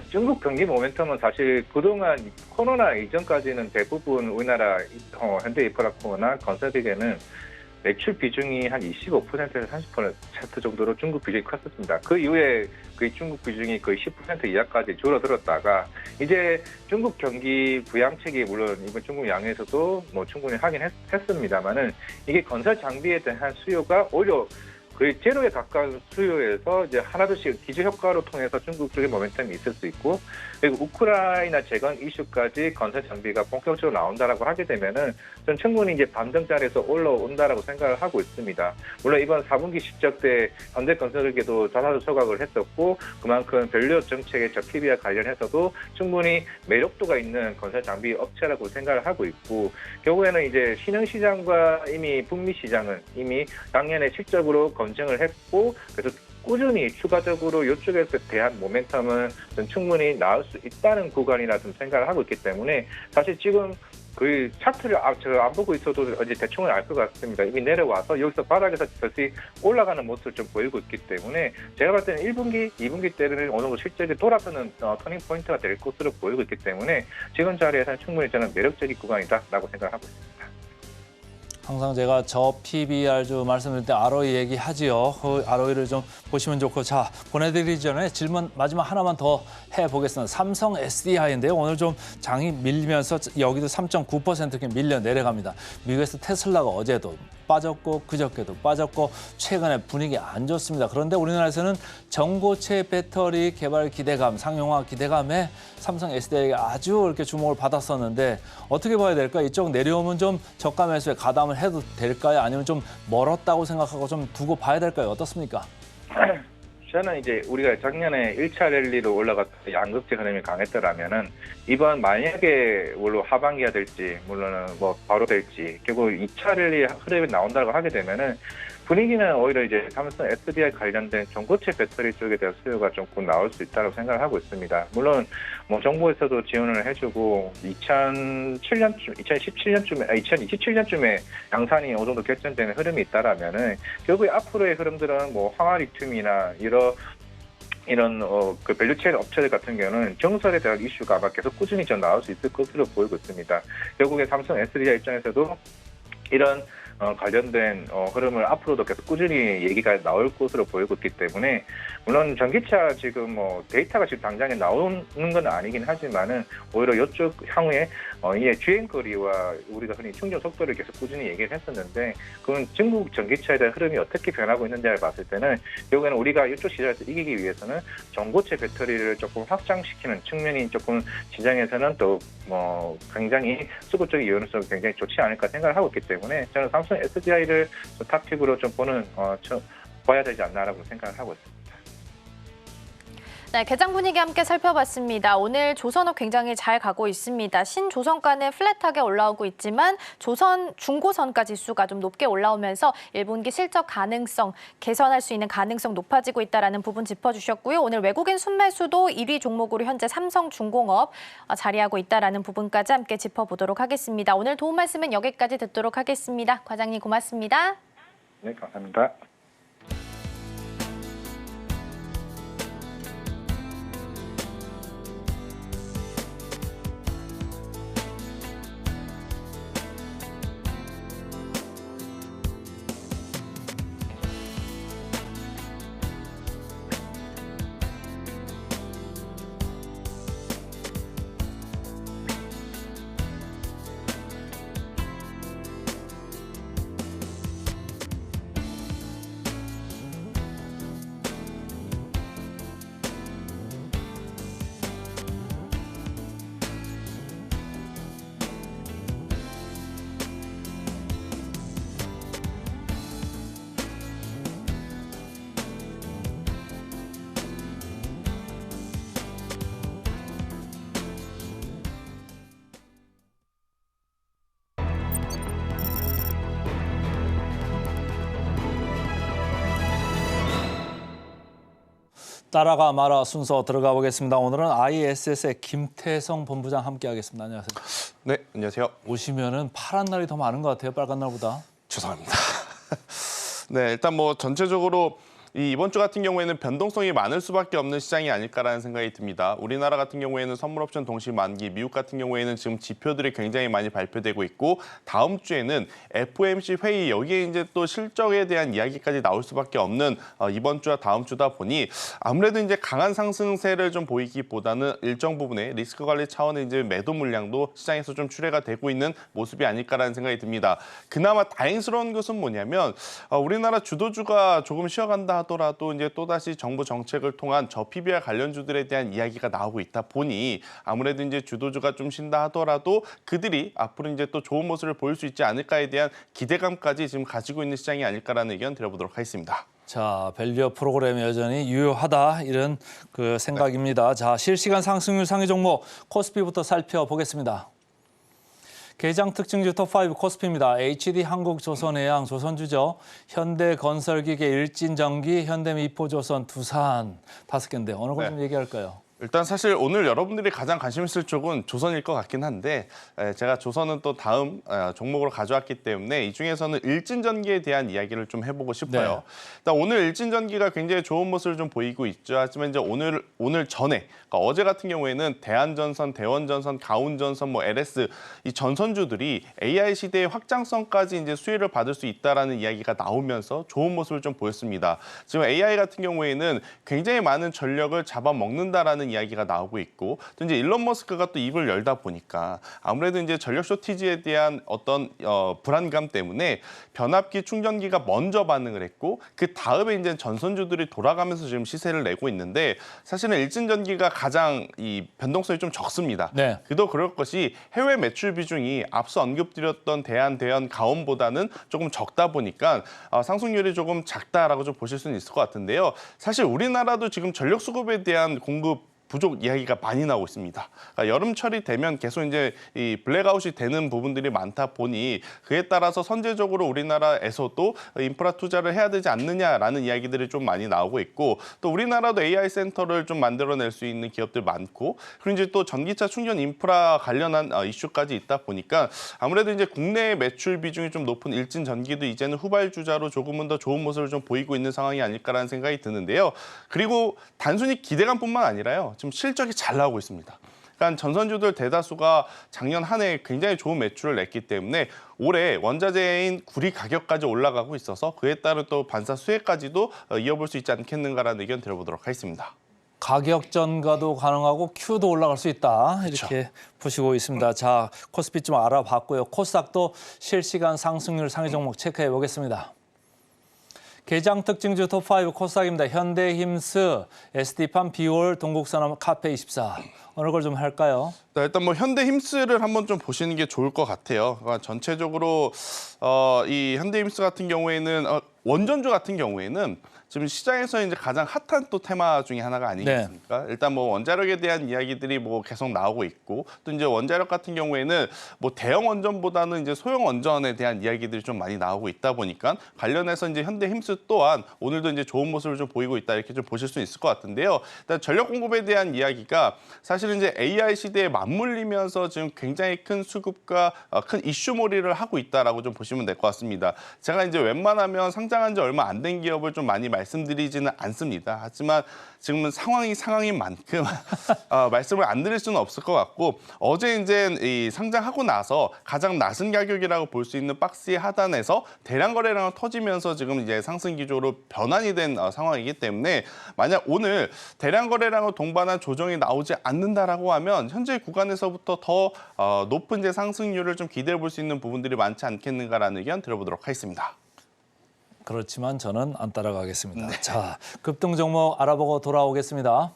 중국 경기 모멘텀은 사실 그동안 코로나 이전까지는 대부분 우리나라 현대인프라코나 건설기계는 매출 비중이 한 25%에서 30% 정도로 중국 비중이 컸었습니다. 그 이후에 중국 비중이 거의 10% 이하까지 줄어들었다가 이제 중국 경기 부양책이 물론 이번 중국 양에서도 뭐 충분히 하긴 했습니다만은 이게 건설 장비에 대한 수요가 오히려 거의 제로에 가까운 수요에서 이제 하나둘씩 기저 효과로 통해서 중국 쪽의 모멘텀이 있을 수 있고 그리고 우크라이나 재건 이슈까지 건설 장비가 본격적으로 나온다라고 하게 되면은 전 충분히 이제 반등자리에서 올라온다라고 생각을 하고 있습니다. 물론 이번 4분기 실적 때 현대건설에게도 자사주 소각을 했었고 그만큼 밸류 정책의 저 PBR 관련해서도 충분히 매력도가 있는 건설 장비 업체라고 생각을 하고 있고 결국에는 이제 신흥시장과 이미 북미 시장은 이미 작년에 실적으로 검증을 했고 그래서 꾸준히 추가적으로 이쪽에서 대한 모멘텀은 좀 충분히 나올 수 있다는 구간이라 좀 생각을 하고 있기 때문에 사실 지금 그 차트를 제가 안 보고 있어도 이제 대충은 알 것 같습니다. 이미 내려와서 여기서 바닥에서 다시 올라가는 모습을 좀 보이고 있기 때문에 제가 봤을 때는 1분기, 2분기 때는 어느 정도 실적이 돌아서는 터닝 포인트가 될 것으로 보이고 있기 때문에 지금 자리에서는 충분히 저는 매력적인 구간이다라고 생각을 하고 있습니다. 항상 제가 저 PBR 좀 말씀드릴 때 ROE 얘기하지요. 그 ROE를 좀 보시면 좋고, 자, 보내드리기 전에 질문 마지막 하나만 더 해보겠습니다. 삼성 SDI인데요. 오늘 좀 장이 밀리면서 여기도 3.9% 이렇게 밀려 내려갑니다. 미국에서 테슬라가 어제도 빠졌고 그저께도 빠졌고 최근에 분위기 안 좋습니다. 그런데 우리나라에서는 전고체 배터리 개발 기대감, 상용화 기대감에 삼성 SDI가 아주 이렇게 주목을 받았었는데 어떻게 봐야 될까요? 이쪽 내려오면 좀 저가 매수에 가담을 해도 될까요? 아니면 좀 멀었다고 생각하고 좀 두고 봐야 될까요? 어떻습니까? 저는 이제 우리가 작년에 1차 랠리로 올라갔던 양극재 흐름이 강했더라면은 이번 만약에 물론 하반기가 될지 물론은 뭐 바로 될지 결국 2차 랠리 흐름이 나온다고 하게 되면은 분위기는 오히려 이제 삼성 SDI 관련된 전고체 배터리 쪽에 대한 수요가 좀 곧 나올 수 있다고 생각을 하고 있습니다. 물론 뭐 정부에서도 지원을 해주고 2027년쯤에 양산이 어느 정도 결정되는 흐름이 있다라면은 결국에 앞으로의 흐름들은 뭐 황화리튬이나 이런 그 밸류체인 업체들 같은 경우는 정설에 대한 이슈가 아마 계속 꾸준히 좀 나올 수 있을 것으로 보이고 있습니다. 결국에 삼성 SDI 입장에서도 이런 관련된 흐름을 앞으로도 계속 꾸준히 얘기가 나올 것으로 보이고 있기 때문에 물론 전기차 지금 뭐 데이터가 지금 당장에 나오는 건 아니긴 하지만은 오히려 이쪽 향후에 이의 주행거리와 우리가 흔히 충전 속도를 계속 꾸준히 얘기를 했었는데 그건 중국 전기차에 대한 흐름이 어떻게 변하고 있는지를 봤을 때는 결국에는 우리가 이쪽 시장에서 이기기 위해서는 전고체 배터리를 조금 확장시키는 측면이 조금 시장에서는 또 굉장히 수급적인 유연성이 굉장히 좋지 않을까 생각을 하고 있기 때문에 저는 삼성 SDI를 탑픽으로 좀 봐야 되지 않나라고 생각을 하고 있습니다. 네, 개장 분위기 함께 살펴봤습니다. 오늘 조선업 굉장히 잘 가고 있습니다. 신조선가는 플랫하게 올라오고 있지만 조선 중고선가 지수가 좀 높게 올라오면서 1분기 실적 가능성, 개선할 수 있는 가능성 높아지고 있다는 부분 짚어주셨고요. 오늘 외국인 순매수도 1위 종목으로 현재 삼성중공업 자리하고 있다는 부분까지 함께 짚어보도록 하겠습니다. 오늘 도움 말씀은 여기까지 듣도록 하겠습니다. 과장님 고맙습니다. 네, 감사합니다. 따라가 마라 순서 들어가 보겠습니다. 오늘은 ISS의 김태성 본부장 함께하겠습니다. 안녕하세요. 네, 안녕하세요. 오시면은 파란 날이 더 많은 것 같아요. 빨간 날보다. 죄송합니다. 네, 일단 뭐 전체적으로 이번 주 같은 경우에는 변동성이 많을 수밖에 없는 시장이 아닐까라는 생각이 듭니다. 우리나라 같은 경우에는 선물옵션 동시 만기, 미국 같은 경우에는 지금 지표들이 굉장히 많이 발표되고 있고 다음 주에는 FOMC 회의 여기에 이제 또 실적에 대한 이야기까지 나올 수밖에 없는 이번 주와 다음 주다 보니 아무래도 이제 강한 상승세를 좀 보이기보다는 일정 부분의 리스크 관리 차원의 이제 매도 물량도 시장에서 좀 출회가 되고 있는 모습이 아닐까라는 생각이 듭니다. 그나마 다행스러운 것은 뭐냐면 우리나라 주도주가 조금 쉬어간다 하더라도 이제 또다시 정부 정책을 통한 저 PBR 관련주들에 대한 이야기가 나오고 있다 보니 아무래도 이제 주도주가 좀 쉰다 하더라도 그들이 앞으로 이제 또 좋은 모습을 보일 수 있지 않을까에 대한 기대감까지 지금 가지고 있는 시장이 아닐까라는 의견 드려보도록 하겠습니다. 자, 밸류 프로그램이 여전히 유효하다 이런 그 생각입니다. 자, 실시간 상승률 상위 종목 코스피부터 살펴보겠습니다. 개장 특징주 톱5 코스피입니다. HD 한국조선해양 조선주죠. 현대건설기계 일진전기, 현대미포조선 두산 5개인데 어느 걸 좀 얘기할까요? 일단 사실 오늘 여러분들이 가장 관심 있을 쪽은 조선일 것 같긴 한데 제가 조선은 또 다음 종목으로 가져왔기 때문에 이 중에서는 일진전기에 대한 이야기를 좀 해보고 싶어요. 네. 일단 오늘 일진전기가 굉장히 좋은 모습을 좀 보이고 있죠. 하지만 이제 오늘 전에 그러니까 어제 같은 경우에는 대한전선, 대원전선, 가운전선, 뭐 LS 이 전선주들이 AI 시대의 확장성까지 이제 수혜를 받을 수 있다라는 이야기가 나오면서 좋은 모습을 좀 보였습니다. 지금 AI 같은 경우에는 굉장히 많은 전력을 잡아먹는다라는 이야기가 나오고 있고 또 이제 일론 머스크가 또 입을 열다 보니까 아무래도 이제 전력 쇼티지에 대한 어떤 불안감 때문에 변압기 충전기가 먼저 반응을 했고 그 다음에 이제 전선주들이 돌아가면서 지금 시세를 내고 있는데 사실은 일진전기가 가장 이 변동성이 좀 적습니다. 네. 그도 그럴 것이 해외 매출 비중이 앞서 언급드렸던 대한, 가온보다는 조금 적다 보니까 상승률이 조금 작다라고 좀 보실 수는 있을 것 같은데요. 사실 우리나라도 지금 전력 수급에 대한 공급 부족 이야기가 많이 나오고 있습니다. 그러니까 여름철이 되면 계속 이제 이 블랙아웃이 되는 부분들이 많다 보니 그에 따라서 선제적으로 우리나라에서도 인프라 투자를 해야 되지 않느냐라는 이야기들이 좀 많이 나오고 있고 또 우리나라도 AI 센터를 좀 만들어낼 수 있는 기업들 많고 그리고 이제 또 전기차 충전 인프라 관련한 이슈까지 있다 보니까 아무래도 이제 국내 매출 비중이 좀 높은 일진전기도 이제는 후발주자로 조금은 더 좋은 모습을 좀 보이고 있는 상황이 아닐까라는 생각이 드는데요. 그리고 단순히 기대감뿐만 아니라요. 지금 실적이 잘 나오고 있습니다. 그러니까 전선주들 대다수가 작년 한 해 굉장히 좋은 매출을 냈기 때문에 올해 원자재인 구리 가격까지 올라가고 있어서 그에 따른 또 반사 수혜까지도 이어볼 수 있지 않겠는가라는 의견 들어보도록 하겠습니다. 가격 전가도 가능하고 Q도 올라갈 수 있다. 이렇게 보시고 있습니다. 자, 코스피 좀 알아봤고요. 코스닥도 실시간 상승률 상위 종목 체크해 보겠습니다. 개장 특징주 톱5 코스닥입니다. 현대힘스, SD팜, 비올, 동국산업, 카페24. 어느 걸 좀 할까요? 네, 일단 뭐 현대힘스를 한번 좀 보시는 게 좋을 것 같아요. 그러니까 전체적으로 이 현대힘스 같은 경우에는 원전주 같은 경우에는 지금 시장에서 이제 가장 핫한 또 테마 중에 하나가 아니겠습니까? 일단 뭐 원자력에 대한 이야기들이 뭐 계속 나오고 있고 또 이제 원자력 같은 경우에는 뭐 대형 원전보다는 이제 소형 원전에 대한 이야기들이 좀 많이 나오고 있다 보니까 관련해서 이제 현대힘스 또한 오늘도 이제 좋은 모습을 좀 보이고 있다 이렇게 좀 보실 수 있을 것 같은데요. 일단 전력 공급에 대한 이야기가 사실은 이제 AI 시대에 맞물리면서 지금 굉장히 큰 수급과 큰 이슈몰이를 하고 있다라고 좀 보시면 될 것 같습니다. 제가 이제 웬만하면 상장한 지 얼마 안 된 기업을 좀 많이 말씀드리지는 않습니다. 하지만 지금은 상황인 만큼 말씀을 안 드릴 수는 없을 것 같고 어제 이제 이 상장하고 나서 가장 낮은 가격이라고 볼 수 있는 박스의 하단에서 대량 거래량을 터지면서 지금 이제 상승 기조로 변환이 된 상황이기 때문에 만약 오늘 대량 거래량을 동반한 조정이 나오지 않는다라고 하면 현재 구간에서부터 더 높은 이제 상승률을 좀 기대해 볼 수 있는 부분들이 많지 않겠는가라는 의견 들어보도록 하겠습니다. 그렇지만 저는 안 따라가겠습니다. 네. 자, 급등 종목 알아보고 돌아오겠습니다.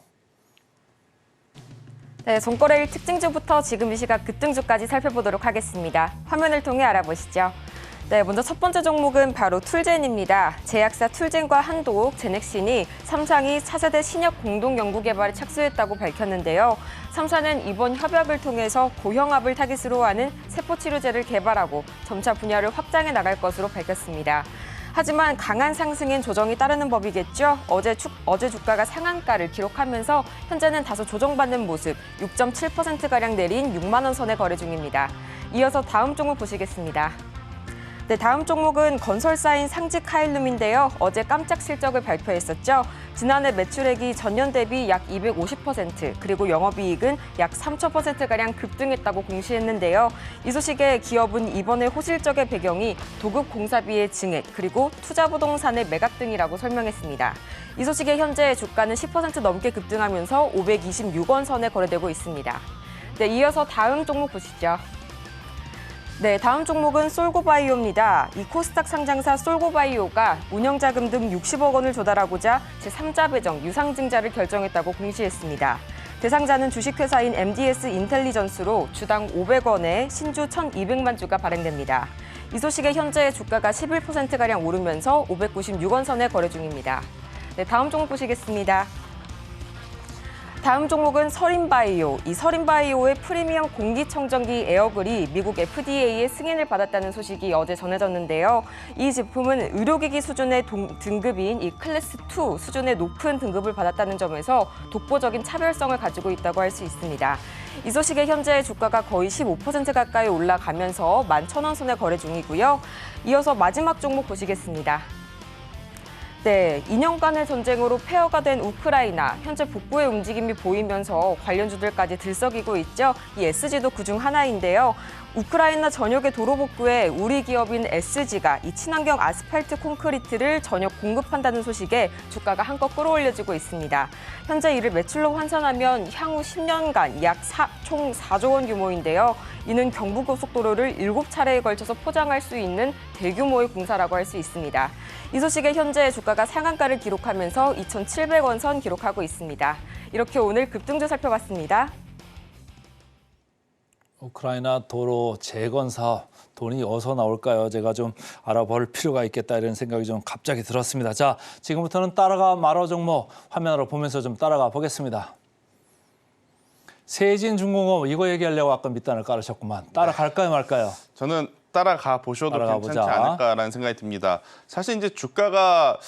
네, 손거래일 특징주부터 지금 이 시각 급등주까지 살펴보도록 하겠습니다. 화면을 통해 알아보시죠. 네, 먼저 첫 번째 종목은 바로 툴젠입니다. 제약사 툴젠과 한독, 제넥신이 3상이 차세대 신약 공동 연구 개발에 착수했다고 밝혔는데요. 3사는 이번 협약을 통해서 고형압을 타깃으로 하는 세포치료제를 개발하고 점차 분야를 확장해 나갈 것으로 밝혔습니다. 하지만 강한 상승엔 조정이 따르는 법이겠죠. 어제 주가가 상한가를 기록하면서 현재는 다소 조정받는 모습, 6.7%가량 내린 6만 원 선에 거래 중입니다. 이어서 다음 종목 보시겠습니다. 네, 다음 종목은 건설사인 상직하일룸인데요. 어제 깜짝 실적을 발표했었죠. 지난해 매출액이 전년 대비 약 250%, 그리고 영업이익은 약 3,000%가량 급등했다고 공시했는데요. 이 소식에 기업은 이번에 호실적의 배경이 도급 공사비의 증액, 그리고 투자부동산의 매각 등이라고 설명했습니다. 이 소식에 현재 주가는 10% 넘게 급등하면서 526원 선에 거래되고 있습니다. 네, 이어서 다음 종목 보시죠. 네, 다음 종목은 솔고바이오입니다. 이 코스닥 상장사 솔고바이오가 운영자금 등 60억 원을 조달하고자 제3자 배정 유상증자를 결정했다고 공시했습니다. 대상자는 주식회사인 MDS 인텔리전스로 주당 500원에 신주 1,200만 주가 발행됩니다. 이 소식에 현재 주가가 11%가량 오르면서 596원 선에 거래 중입니다. 네, 다음 종목 보시겠습니다. 다음 종목은 서린바이오. 이 서린바이오의 프리미엄 공기청정기 에어글이 미국 FDA의 승인을 받았다는 소식이 어제 전해졌는데요. 이 제품은 의료기기 수준의 등급인 이 클래스 2 수준의 높은 등급을 받았다는 점에서 독보적인 차별성을 가지고 있다고 할 수 있습니다. 이 소식에 현재 주가가 거의 15% 가까이 올라가면서 11,000원 선에 거래 중이고요. 이어서 마지막 종목 보시겠습니다. 네, 2년간의 전쟁으로 폐허가 된 우크라이나, 현재 북부의 움직임이 보이면서 관련주들까지 들썩이고 있죠. 이 SG도 그중 하나인데요. 우크라이나 전역의 도로 복구에 우리 기업인 SG가 이 친환경 아스팔트 콘크리트를 전역 공급한다는 소식에 주가가 한껏 끌어올려지고 있습니다. 현재 이를 매출로 환산하면 향후 10년간 약 총 4조 원 규모인데요. 이는 경부고속도로를 7차례에 걸쳐서 포장할 수 있는 대규모의 공사라고 할 수 있습니다. 이 소식에 현재 주가가 상한가를 기록하면서 2,700원 선 기록하고 있습니다. 이렇게 오늘 급등주 살펴봤습니다. 우크라이나 도로 재건 사업 돈이 어디서 나올까요? 제가 좀 알아볼 필요가 있겠다 이런 생각이 좀 갑자기 들었습니다. 자, 지금부터는 따라가 말어 종목 화면으로 보면서 좀 따라가 보겠습니다. 세진중공업 이거 얘기하려고 아까 밑단을 깔으셨구만. 따라갈까요 말까요? 저는 따라가 보셔도 따라가 괜찮지 보자. 않을까라는 생각이 듭니다. 사실 이제 주가가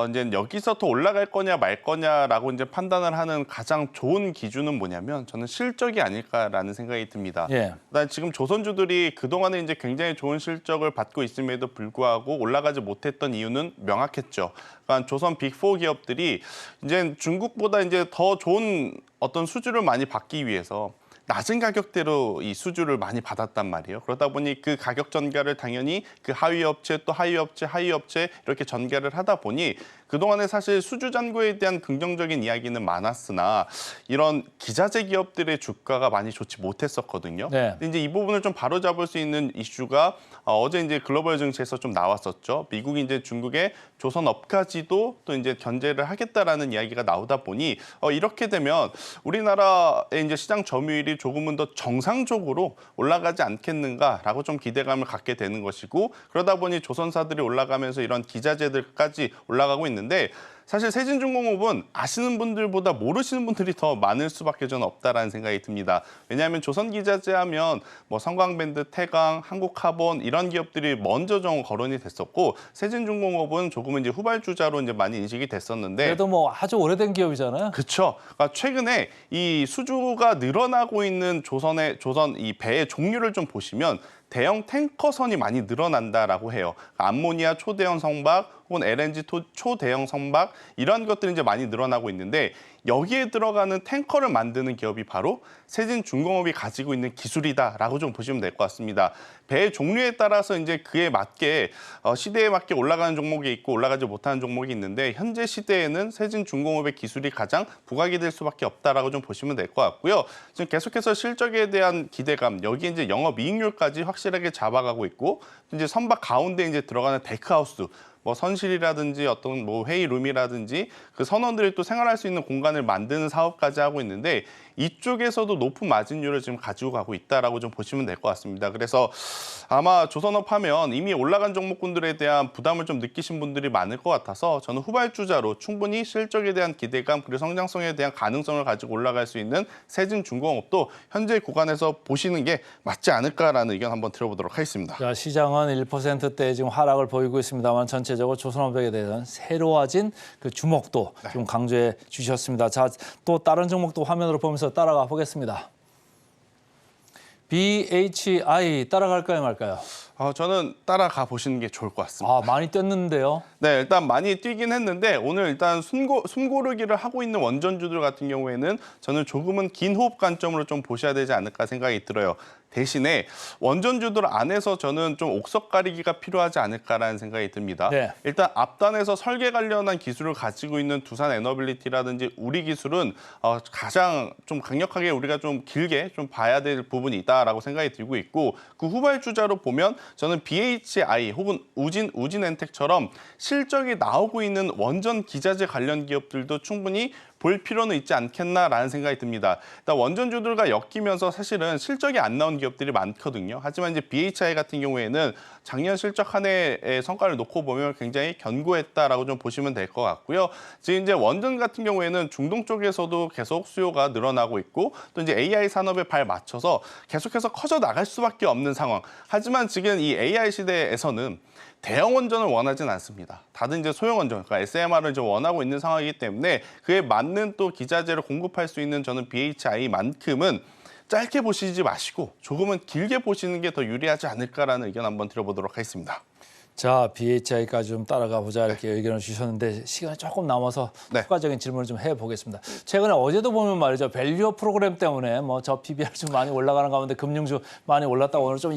이제 여기서 더 올라갈 거냐 말 거냐라고 이제 판단을 하는 가장 좋은 기준은 뭐냐면 저는 실적이 아닐까라는 생각이 듭니다. 예. 난 지금 조선주들이 그동안에 이제 굉장히 좋은 실적을 받고 있음에도 불구하고 올라가지 못했던 이유는 명확했죠. 그러니까 조선 빅4 기업들이 이제 중국보다 이제 더 좋은 어떤 수주를 많이 받기 위해서 낮은 가격대로 이 수주를 많이 받았단 말이에요. 그러다 보니 그 가격 전가를 당연히 그 하위 업체 또 하위 업체 하위 업체 이렇게 전가를 하다 보니 그동안에 사실 수주 잔고에 대한 긍정적인 이야기는 많았으나 이런 기자재 기업들의 주가가 많이 좋지 못했었거든요. 네. 근데 이제 이 부분을 좀 바로잡을 수 있는 이슈가 어제 이제 글로벌 증시에서 좀 나왔었죠. 미국이 이제 중국의 조선업까지도 또 이제 견제를 하겠다라는 이야기가 나오다 보니 이렇게 되면 우리나라의 이제 시장 점유율이 조금은 더 정상적으로 올라가지 않겠는가라고 좀 기대감을 갖게 되는 것이고 그러다 보니 조선사들이 올라가면서 이런 기자재들까지 올라가고 있는데 사실 세진중공업은 아시는 분들보다 모르시는 분들이 더 많을 수밖에 저는 없다라는 생각이 듭니다. 왜냐하면 조선기자재 하면 뭐 성광밴드, 태강, 한국카본 이런 기업들이 먼저 좀 거론이 됐었고 세진중공업은 조금은 이제 후발주자로 이제 많이 인식이 됐었는데 그래도 뭐 아주 오래된 기업이잖아요. 그렇죠. 그러니까 최근에 이 수주가 늘어나고 있는 조선 이 배의 종류를 좀 보시면 대형 탱커선이 많이 늘어난다라고 해요. 암모니아 초대형 선박 혹은 LNG 초대형 선박 이런 것들이 이제 많이 늘어나고 있는데 여기에 들어가는 탱커를 만드는 기업이 바로 세진중공업이 가지고 있는 기술이다라고 좀 보시면 될 것 같습니다. 배의 종류에 따라서 이제 그에 맞게 시대에 맞게 올라가는 종목이 있고 올라가지 못하는 종목이 있는데 현재 시대에는 세진중공업의 기술이 가장 부각이 될 수밖에 없다라고 좀 보시면 될 것 같고요. 지금 계속해서 실적에 대한 기대감 여기에 이제 영업이익률까지 확실하게 잡아가고 있고 이제 선박 가운데 이제 들어가는 데크하우스. 뭐 선실이라든지 어떤 뭐 회의룸이라든지 그 선원들이 또 생활할 수 있는 공간을 만드는 사업까지 하고 있는데 이쪽에서도 높은 마진율을 지금 가지고 가고 있다라고 좀 보시면 될 것 같습니다. 그래서 아마 조선업 하면 이미 올라간 종목군들에 대한 부담을 좀 느끼신 분들이 많을 것 같아서 저는 후발주자로 충분히 실적에 대한 기대감 그리고 성장성에 대한 가능성을 가지고 올라갈 수 있는 세진중공업도 현재 구간에서 보시는 게 맞지 않을까라는 의견 한번 들어보도록 하겠습니다. 자, 시장은 1%대 지금 하락을 보이고 있습니다만 전체적으로 조선업에 대한 새로워진 그 주목도 좀 강조해 주셨습니다. 자, 또 다른 종목도 화면으로 보면서 따라가 보겠습니다. BHI 따라갈까요 말까요? 저는 따라가 보시는 게 좋을 것 같습니다. 아, 많이 뛰었는데요. 네, 일단 많이 뛰긴 했는데 오늘 일단 숨고르기를 하고 있는 원전주들 같은 경우에는 저는 조금은 긴 호흡 관점으로 좀 보셔야 되지 않을까 생각이 들어요. 대신에 원전주들 안에서 저는 좀 옥석 가리기가 필요하지 않을까라는 생각이 듭니다. 네. 일단 앞단에서 설계 관련한 기술을 가지고 있는 두산 에너빌리티라든지 우리 기술은 가장 좀 강력하게 우리가 좀 길게 좀 봐야 될 부분이 있다라고 생각이 들고 있고 그 후발주자로 보면 저는 BHI 혹은 우진엔텍처럼 실적이 나오고 있는 원전 기자재 관련 기업들도 충분히 볼 필요는 있지 않겠나라는 생각이 듭니다. 일단 원전주들과 엮이면서 사실은 실적이 안 나온 기업들이 많거든요. 하지만 이제 BHI 같은 경우에는 작년 실적 한 해의 성과를 놓고 보면 굉장히 견고했다라고 좀 보시면 될 것 같고요. 지금 이제 원전 같은 경우에는 중동 쪽에서도 계속 수요가 늘어나고 있고 또 이제 AI 산업에 발 맞춰서 계속해서 커져 나갈 수밖에 없는 상황. 하지만 지금 이 AI 시대에서는 대형 원전을 원하진 않습니다. 다들 이제 소형 원전, 그러니까 SMR을 좀 원하고 있는 상황이기 때문에 그에 맞는 또 기자재를 공급할 수 있는 저는 BHI만큼은 짧게 보시지 마시고 조금은 길게 보시는 게 더 유리하지 않을까라는 의견 한번 드려보도록 하겠습니다. 자, BHI까지 좀 따라가 보자 이렇게 의견을 주셨는데 시간이 조금 남아서 네. 추가적인 질문을 좀 해보겠습니다. 최근에 어제도 보면 말이죠. 밸류어 프로그램 때문에 뭐 저 PBR 좀 많이 올라가는 가운데 금융주 많이 올랐다고 오늘 좀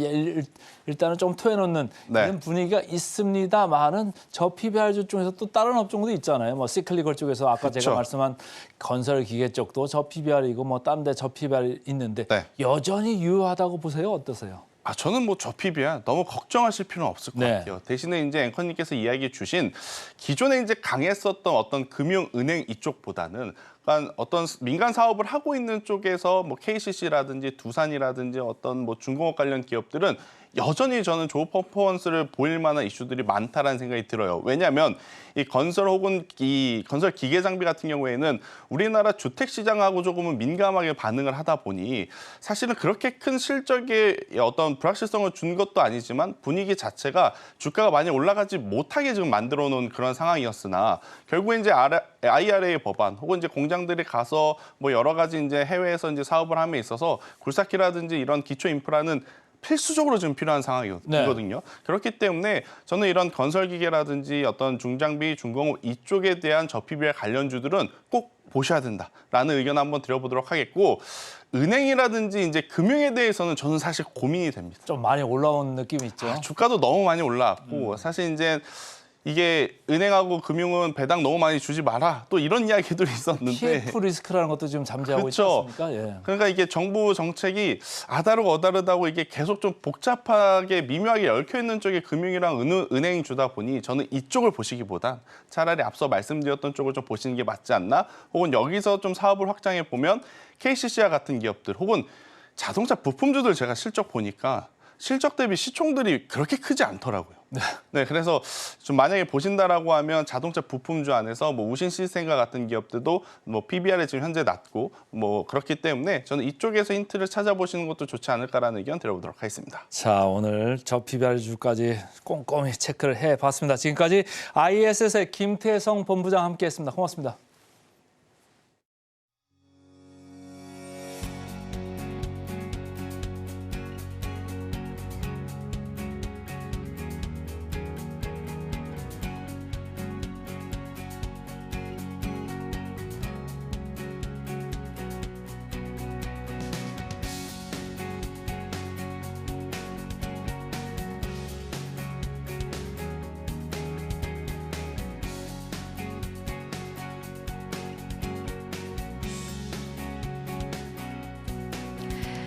일단은 좀 토해놓는 네. 이런 분위기가 있습니다만은 저 PBR주 중에서 또 다른 업종도 있잖아요. 뭐 시클리컬 쪽에서 아까 그쵸. 제가 말씀한 건설 기계 쪽도 저 PBR이고 뭐 다른 데 저 PBR 있는데 네. 여전히 유효하다고 보세요? 어떠세요? 저는 뭐 저 PBR 너무 걱정하실 필요는 없을 것 네. 같아요. 대신에 이제 앵커님께서 이야기해 주신 기존에 이제 강했었던 어떤 금융, 은행 이쪽보다는 그러니까 어떤 민간 사업을 하고 있는 쪽에서 뭐 KCC라든지 두산이라든지 어떤 뭐 중공업 관련 기업들은 여전히 저는 좋은 퍼포먼스를 보일 만한 이슈들이 많다라는 생각이 들어요. 왜냐하면 이 건설 혹은 이 건설 기계 장비 같은 경우에는 우리나라 주택 시장하고 조금은 민감하게 반응을 하다 보니 사실은 그렇게 큰 실적의 어떤 불확실성을 준 것도 아니지만 분위기 자체가 주가가 많이 올라가지 못하게 지금 만들어 놓은 그런 상황이었으나 결국에 이제 IRA 법안 혹은 이제 공장들이 가서 뭐 여러 가지 이제 해외에서 이제 사업을 함에 있어서 굴삭기라든지 이런 기초 인프라는 필수적으로 지금 필요한 상황이거든요. 네. 그렇기 때문에 저는 이런 건설기계라든지 어떤 중장비, 중공업 이쪽에 대한 저 PBR 관련주들은 꼭 보셔야 된다라는 의견 한번 드려보도록 하겠고 은행이라든지 이제 금융에 대해서는 저는 사실 고민이 됩니다. 좀 많이 올라온 느낌이 있죠. 주가도 너무 많이 올라왔고 사실 이제 이게 은행하고 금융은 배당 너무 많이 주지 마라 또 이런 이야기들이 있었는데 PF 리스크라는 것도 지금 잠재하고 있지 그렇죠. 않습니까? 예. 그러니까 이게 정부 정책이 아다르고 어다르다고 이게 계속 좀 복잡하게 미묘하게 얽혀 있는 쪽에 금융이랑 은행 주다 보니 저는 이쪽을 보시기보다 차라리 앞서 말씀드렸던 쪽을 좀 보시는 게 맞지 않나? 혹은 여기서 좀 사업을 확장해 보면 KCC와 같은 기업들 혹은 자동차 부품주들 제가 실적 보니까 실적 대비 시총들이 그렇게 크지 않더라고요. 네, 그래서 좀 만약에 보신다라고 하면 자동차 부품주 안에서 뭐 우신 시스템과 같은 기업들도 뭐 PBR이 지금 현재 낮고 뭐 그렇기 때문에 저는 이쪽에서 힌트를 찾아보시는 것도 좋지 않을까라는 의견 드려보도록 하겠습니다. 자, 오늘 저 PBR주까지 꼼꼼히 체크를 해봤습니다. 지금까지 ISS의 김태성 본부장 함께했습니다. 고맙습니다.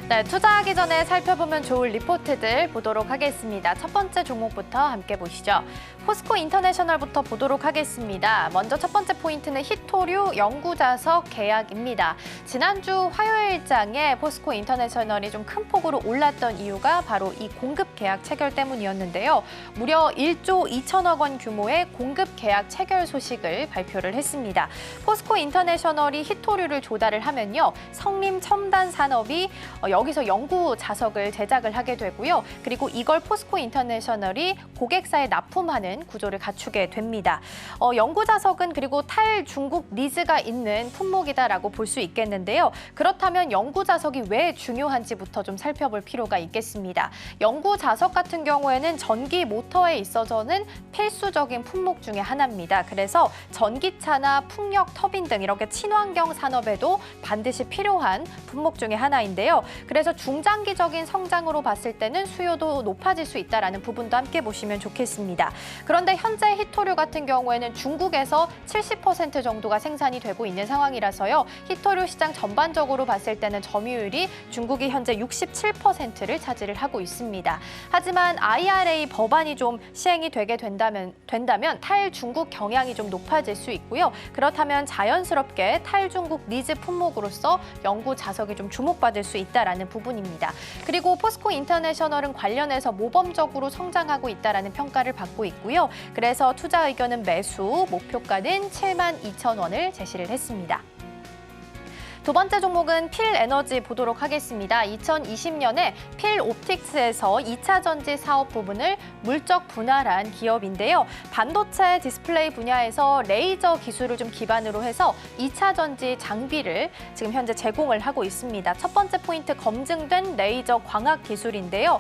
네, 투자하기 전에 살펴보면 좋을 리포트들 보도록 하겠습니다. 첫 번째 종목부터 함께 보시죠. 포스코 인터내셔널부터 보도록 하겠습니다. 먼저 첫 번째 포인트는 히토류 영구자석 계약입니다. 지난주 화요일장에 포스코 인터내셔널이 좀 큰 폭으로 올랐던 이유가 바로 이 공급 계약 체결 때문이었는데요. 무려 1조 2천억 원 규모의 공급 계약 체결 소식을 발표를 했습니다. 포스코 인터내셔널이 히토류를 조달을 하면요. 성림 첨단 산업이 여기서 영구 자석을 제작을 하게 되고요. 그리고 이걸 포스코 인터내셔널이 고객사에 납품하는 구조를 갖추게 됩니다. 영구 자석은 그리고 탈중국 니즈가 있는 품목이다라고 볼 수 있겠는데요. 그렇다면 영구 자석이 왜 중요한지부터 좀 살펴볼 필요가 있겠습니다. 영구 자석 같은 경우에는 전기 모터에 있어서는 필수적인 품목 중에 하나입니다. 그래서 전기차나 풍력 터빈 등 이렇게 친환경 산업에도 반드시 필요한 품목 중에 하나인데요. 그래서 중장기적인 성장으로 봤을 때는 수요도 높아질 수 있다는 부분도 함께 보시면 좋겠습니다. 그런데 현재 히토류 같은 경우에는 중국에서 70% 정도가 생산이 되고 있는 상황이라서요. 히토류 시장 전반적으로 봤을 때는 점유율이 중국이 현재 67%를 차지를 하고 있습니다. 하지만 IRA 법안이 좀 시행이 되게 된다면 탈중국 경향이 좀 높아질 수 있고요. 그렇다면 자연스럽게 탈중국 니즈 품목으로서 영구 자석이 좀 주목받을 수 있다라는 부분입니다. 그리고 포스코 인터내셔널은 관련해서 모범적으로 성장하고 있다라는 평가를 받고 있고요. 그래서 투자 의견은 매수, 목표가는 72,000원을 제시를 했습니다. 두 번째 종목은 필에너지 보도록 하겠습니다. 2020년에 필옵틱스에서 2차 전지 사업 부분을 물적 분할한 기업인데요. 반도체 디스플레이 분야에서 레이저 기술을 좀 기반으로 해서 2차 전지 장비를 지금 현재 제공을 하고 있습니다. 첫 번째 포인트 검증된 레이저 광학 기술인데요.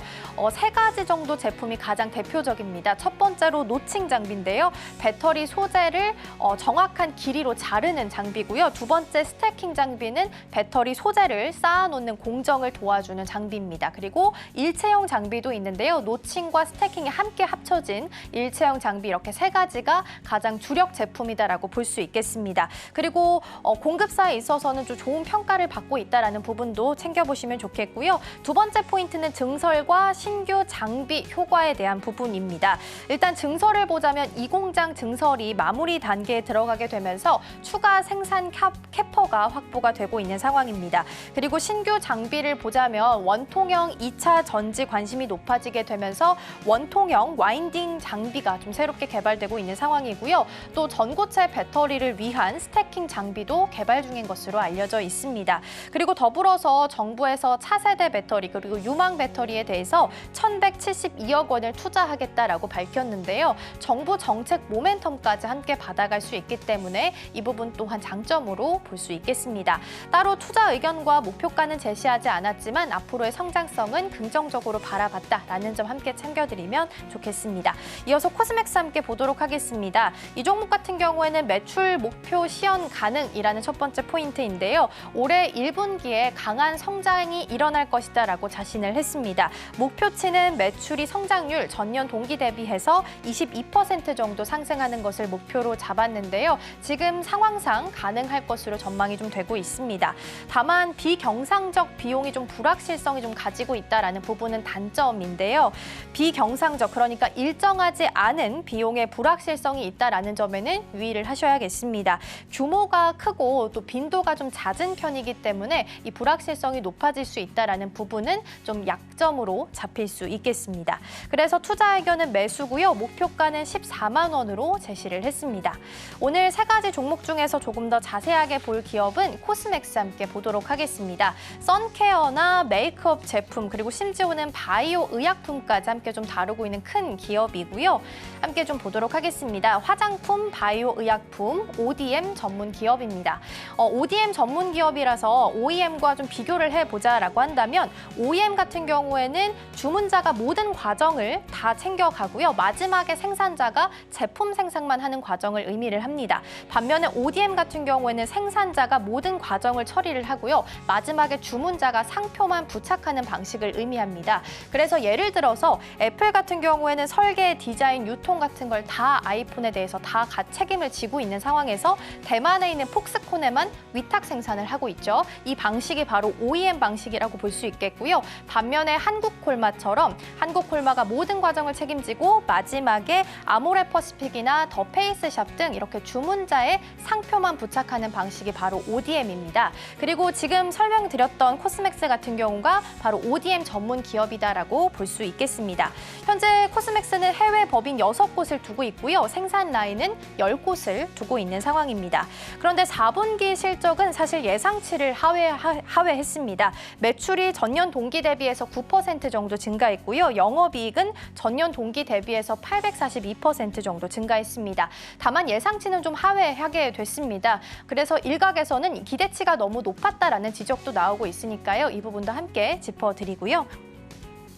세 가지 정도 제품이 가장 대표적입니다. 첫 번째로 노칭 장비인데요. 배터리 소재를 정확한 길이로 자르는 장비고요. 두 번째 스태킹 장비는 배터리 소재를 쌓아놓는 공정을 도와주는 장비입니다. 그리고 일체형 장비도 있는데요. 노칭과 스태킹이 함께 합쳐진 일체형 장비 이렇게 세 가지가 가장 주력 제품이다라고 볼 수 있겠습니다. 그리고 공급사에 있어서는 좀 좋은 평가를 받고 있다라는 부분도 챙겨보시면 좋겠고요. 두 번째 포인트는 증설과 신규 장비 효과에 대한 부분입니다. 일단 증설을 보자면 이 공장 증설이 마무리 단계에 들어가게 되면서 추가 생산 캐퍼가 확보가 되고 있는 상황입니다. 그리고 신규 장비를 보자면 원통형 2차 전지 관심이 높아지게 되면서 원통형 와인딩 장비가 좀 새롭게 개발되고 있는 상황이고요. 또 전고체 배터리를 위한 스태킹 장비도 개발 중인 것으로 알려져 있습니다. 그리고 더불어서 정부에서 차세대 배터리 그리고 유망 배터리에 대해서 1,172억 원을 투자하겠다라고 밝혔는데요. 정부 정책 모멘텀까지 함께 받아갈 수 있기 때문에 이 부분 또한 장점으로 볼 수 있겠습니다. 따로 투자 의견과 목표가는 제시하지 않았지만 앞으로의 성장성은 긍정적으로 바라봤다라는 점 함께 챙겨드리면 좋겠습니다. 이어서 코스맥스 함께 보도록 하겠습니다. 이 종목 같은 경우에는 매출 목표 시현 가능이라는 첫 번째 포인트인데요. 올해 1분기에 강한 성장이 일어날 것이다라고 자신을 했습니다. 목표치는 매출이 성장률 전년 동기 대비해서 22% 정도 상승하는 것을 목표로 잡았는데요. 지금 상황상 가능할 것으로 전망이 좀 되고 있습니다. 다만 비경상적 비용이 좀 불확실성이 좀 가지고 있다라는 부분은 단점인데요. 비경상적 그러니까 일정하지 않은 비용의 불확실성이 있다라는 점에는 유의를 하셔야겠습니다. 규모가 크고 또 빈도가 좀 잦은 편이기 때문에 이 불확실성이 높아질 수 있다라는 부분은 좀 약점으로 잡힐 수 있겠습니다. 그래서 투자 의견은 매수고요. 목표가는 14만 원으로 제시를 했습니다. 오늘 세 가지 종목 중에서 조금 더 자세하게 볼 기업은 코스맥스 함께 보도록 하겠습니다. 선케어나 메이크업 제품 그리고 심지어는 바이오 의약품까지 함께 좀 다루고 있는 큰 기업이고요. 함께 좀 보도록 하겠습니다. 화장품, 바이오 의약품, ODM 전문 기업입니다. ODM 전문 기업이라서 OEM과 좀 비교를 해보자라고 한다면 OEM 같은 경우에는 주문자가 모든 과정을 다 챙겨가고요. 마지막에 생산자가 제품 생산만 하는 과정을 의미를 합니다. 반면에 ODM 같은 경우에는 생산자가 모든 과정을 처리를 하고요. 마지막에 주문자가 상표만 부착하는 방식을 의미합니다. 그래서 예를 들어서 애플 같은 경우에는 설계, 디자인, 유통 같은 걸 다 아이폰에 대해서 다 책임을 지고 있는 상황에서 대만에 있는 폭스콘에만 위탁 생산을 하고 있죠. 이 방식이 바로 OEM 방식이라고 볼 수 있겠고요. 반면에 한국콜마처럼 한국콜마가 모든 과정을 책임지고 마지막에 아모레퍼시픽이나 더 페이스샵 등 이렇게 주문자의 상표만 부착하는 방식이 바로 ODM입니다. 그리고 지금 설명드렸던 코스맥스 같은 경우가 바로 ODM 전문 기업이다라고 볼 수 있겠습니다. 현재 코스맥스는 해외 법인 6곳을 두고 있고요. 생산 라인은 10곳을 두고 있는 상황입니다. 그런데 4분기 실적은 사실 예상치를 하회했습니다. 매출이 전년 동기 대비해서 9% 정도 증가했고요. 영업이익은 전년 동기 대비해서 842% 정도 증가했습니다. 다만 예상치는 좀 하회하게 됐습니다. 그래서 일각에서는 기대치가 너무 높았다라는 지적도 나오고 있으니까요. 이 부분도 함께 짚어드리고요.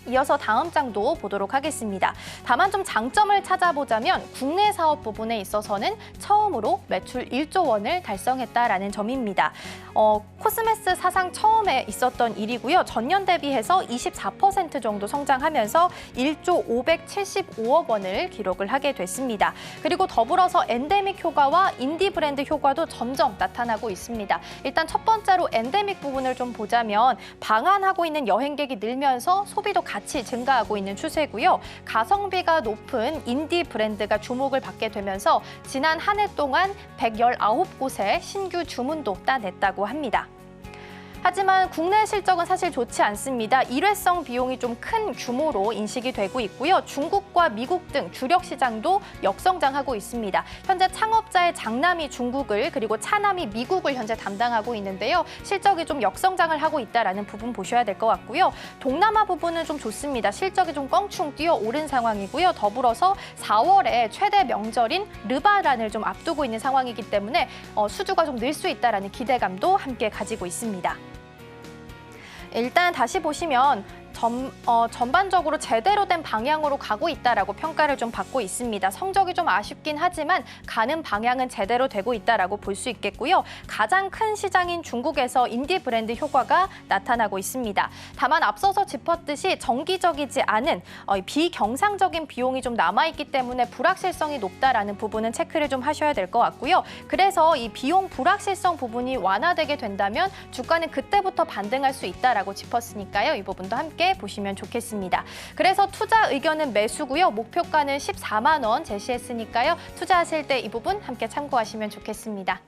이어서 다음 장도 보도록 하겠습니다. 다만 좀 장점을 찾아보자면 국내 사업 부분에 있어서는 처음으로 매출 1조 원을 달성했다라는 점입니다. 코스메스 사상 처음에 있었던 일이고요. 전년 대비해서 24% 정도 성장하면서 1조 575억 원을 기록을 하게 됐습니다. 그리고 더불어서 엔데믹 효과와 인디 브랜드 효과도 점점 나타나고 있습니다. 일단 첫 번째로 엔데믹 부분을 좀 보자면 방한하고 있는 여행객이 늘면서 소비도 같이 증가하고 있는 추세고요. 가성비가 높은 인디 브랜드가 주목을 받게 되면서 지난 한 해 동안 119곳의 신규 주문도 따냈다고 합니다. 하지만 국내 실적은 사실 좋지 않습니다. 일회성 비용이 좀 큰 규모로 인식이 되고 있고요. 중국과 미국 등 주력 시장도 역성장하고 있습니다. 현재 창업자의 장남이 중국을 그리고 차남이 미국을 현재 담당하고 있는데요. 실적이 좀 역성장을 하고 있다는 부분 보셔야 될 것 같고요. 동남아 부분은 좀 좋습니다. 실적이 좀 껑충 뛰어오른 상황이고요. 더불어서 4월에 최대 명절인 르바란을 좀 앞두고 있는 상황이기 때문에 수주가 좀 늘 수 있다는 기대감도 함께 가지고 있습니다. 일단 다시 보시면 전반적으로 제대로 된 방향으로 가고 있다라고 평가를 좀 받고 있습니다. 성적이 좀 아쉽긴 하지만 가는 방향은 제대로 되고 있다라고 볼 수 있겠고요. 가장 큰 시장인 중국에서 인디 브랜드 효과가 나타나고 있습니다. 다만 앞서서 짚었듯이 정기적이지 않은 비경상적인 비용이 좀 남아있기 때문에 불확실성이 높다라는 부분은 체크를 좀 하셔야 될 것 같고요. 그래서 이 비용 불확실성 부분이 완화되게 된다면 주가는 그때부터 반등할 수 있다라고 짚었으니까요. 이 부분도 함께 보시면 좋겠습니다. 그래서 투자 의견은 매수고요. 목표가는 14만 원 제시했으니까요. 투자하실 때 이 부분 함께 참고하시면 좋겠습니다.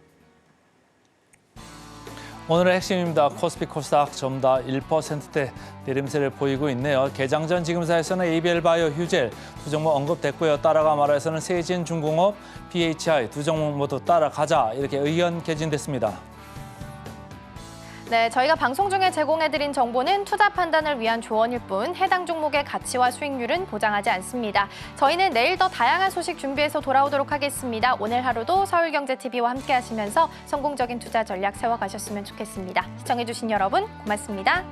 오늘의 핵심입니다. 코스피 코스닥 전부 다 1%대 내림세를 보이고 있네요. 개장 전 지금사에서는 ABL바이오, 휴젤 두 종목 언급됐고요. 따라가 말해서는 세진중공업, BHI 두 종목 모두 따라가자 이렇게 의견 개진됐습니다. 네, 저희가 방송 중에 제공해드린 정보는 투자 판단을 위한 조언일 뿐 해당 종목의 가치와 수익률은 보장하지 않습니다. 저희는 내일 더 다양한 소식 준비해서 돌아오도록 하겠습니다. 오늘 하루도 서울경제TV와 함께 하시면서 성공적인 투자 전략 세워가셨으면 좋겠습니다. 시청해주신 여러분 고맙습니다.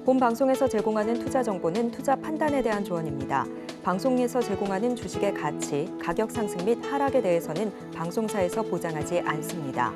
본 방송에서 제공하는 투자 정보는 투자 판단에 대한 조언입니다. 방송에서 제공하는 주식의 가치, 가격 상승 및 하락에 대해서는 방송사에서 보장하지 않습니다.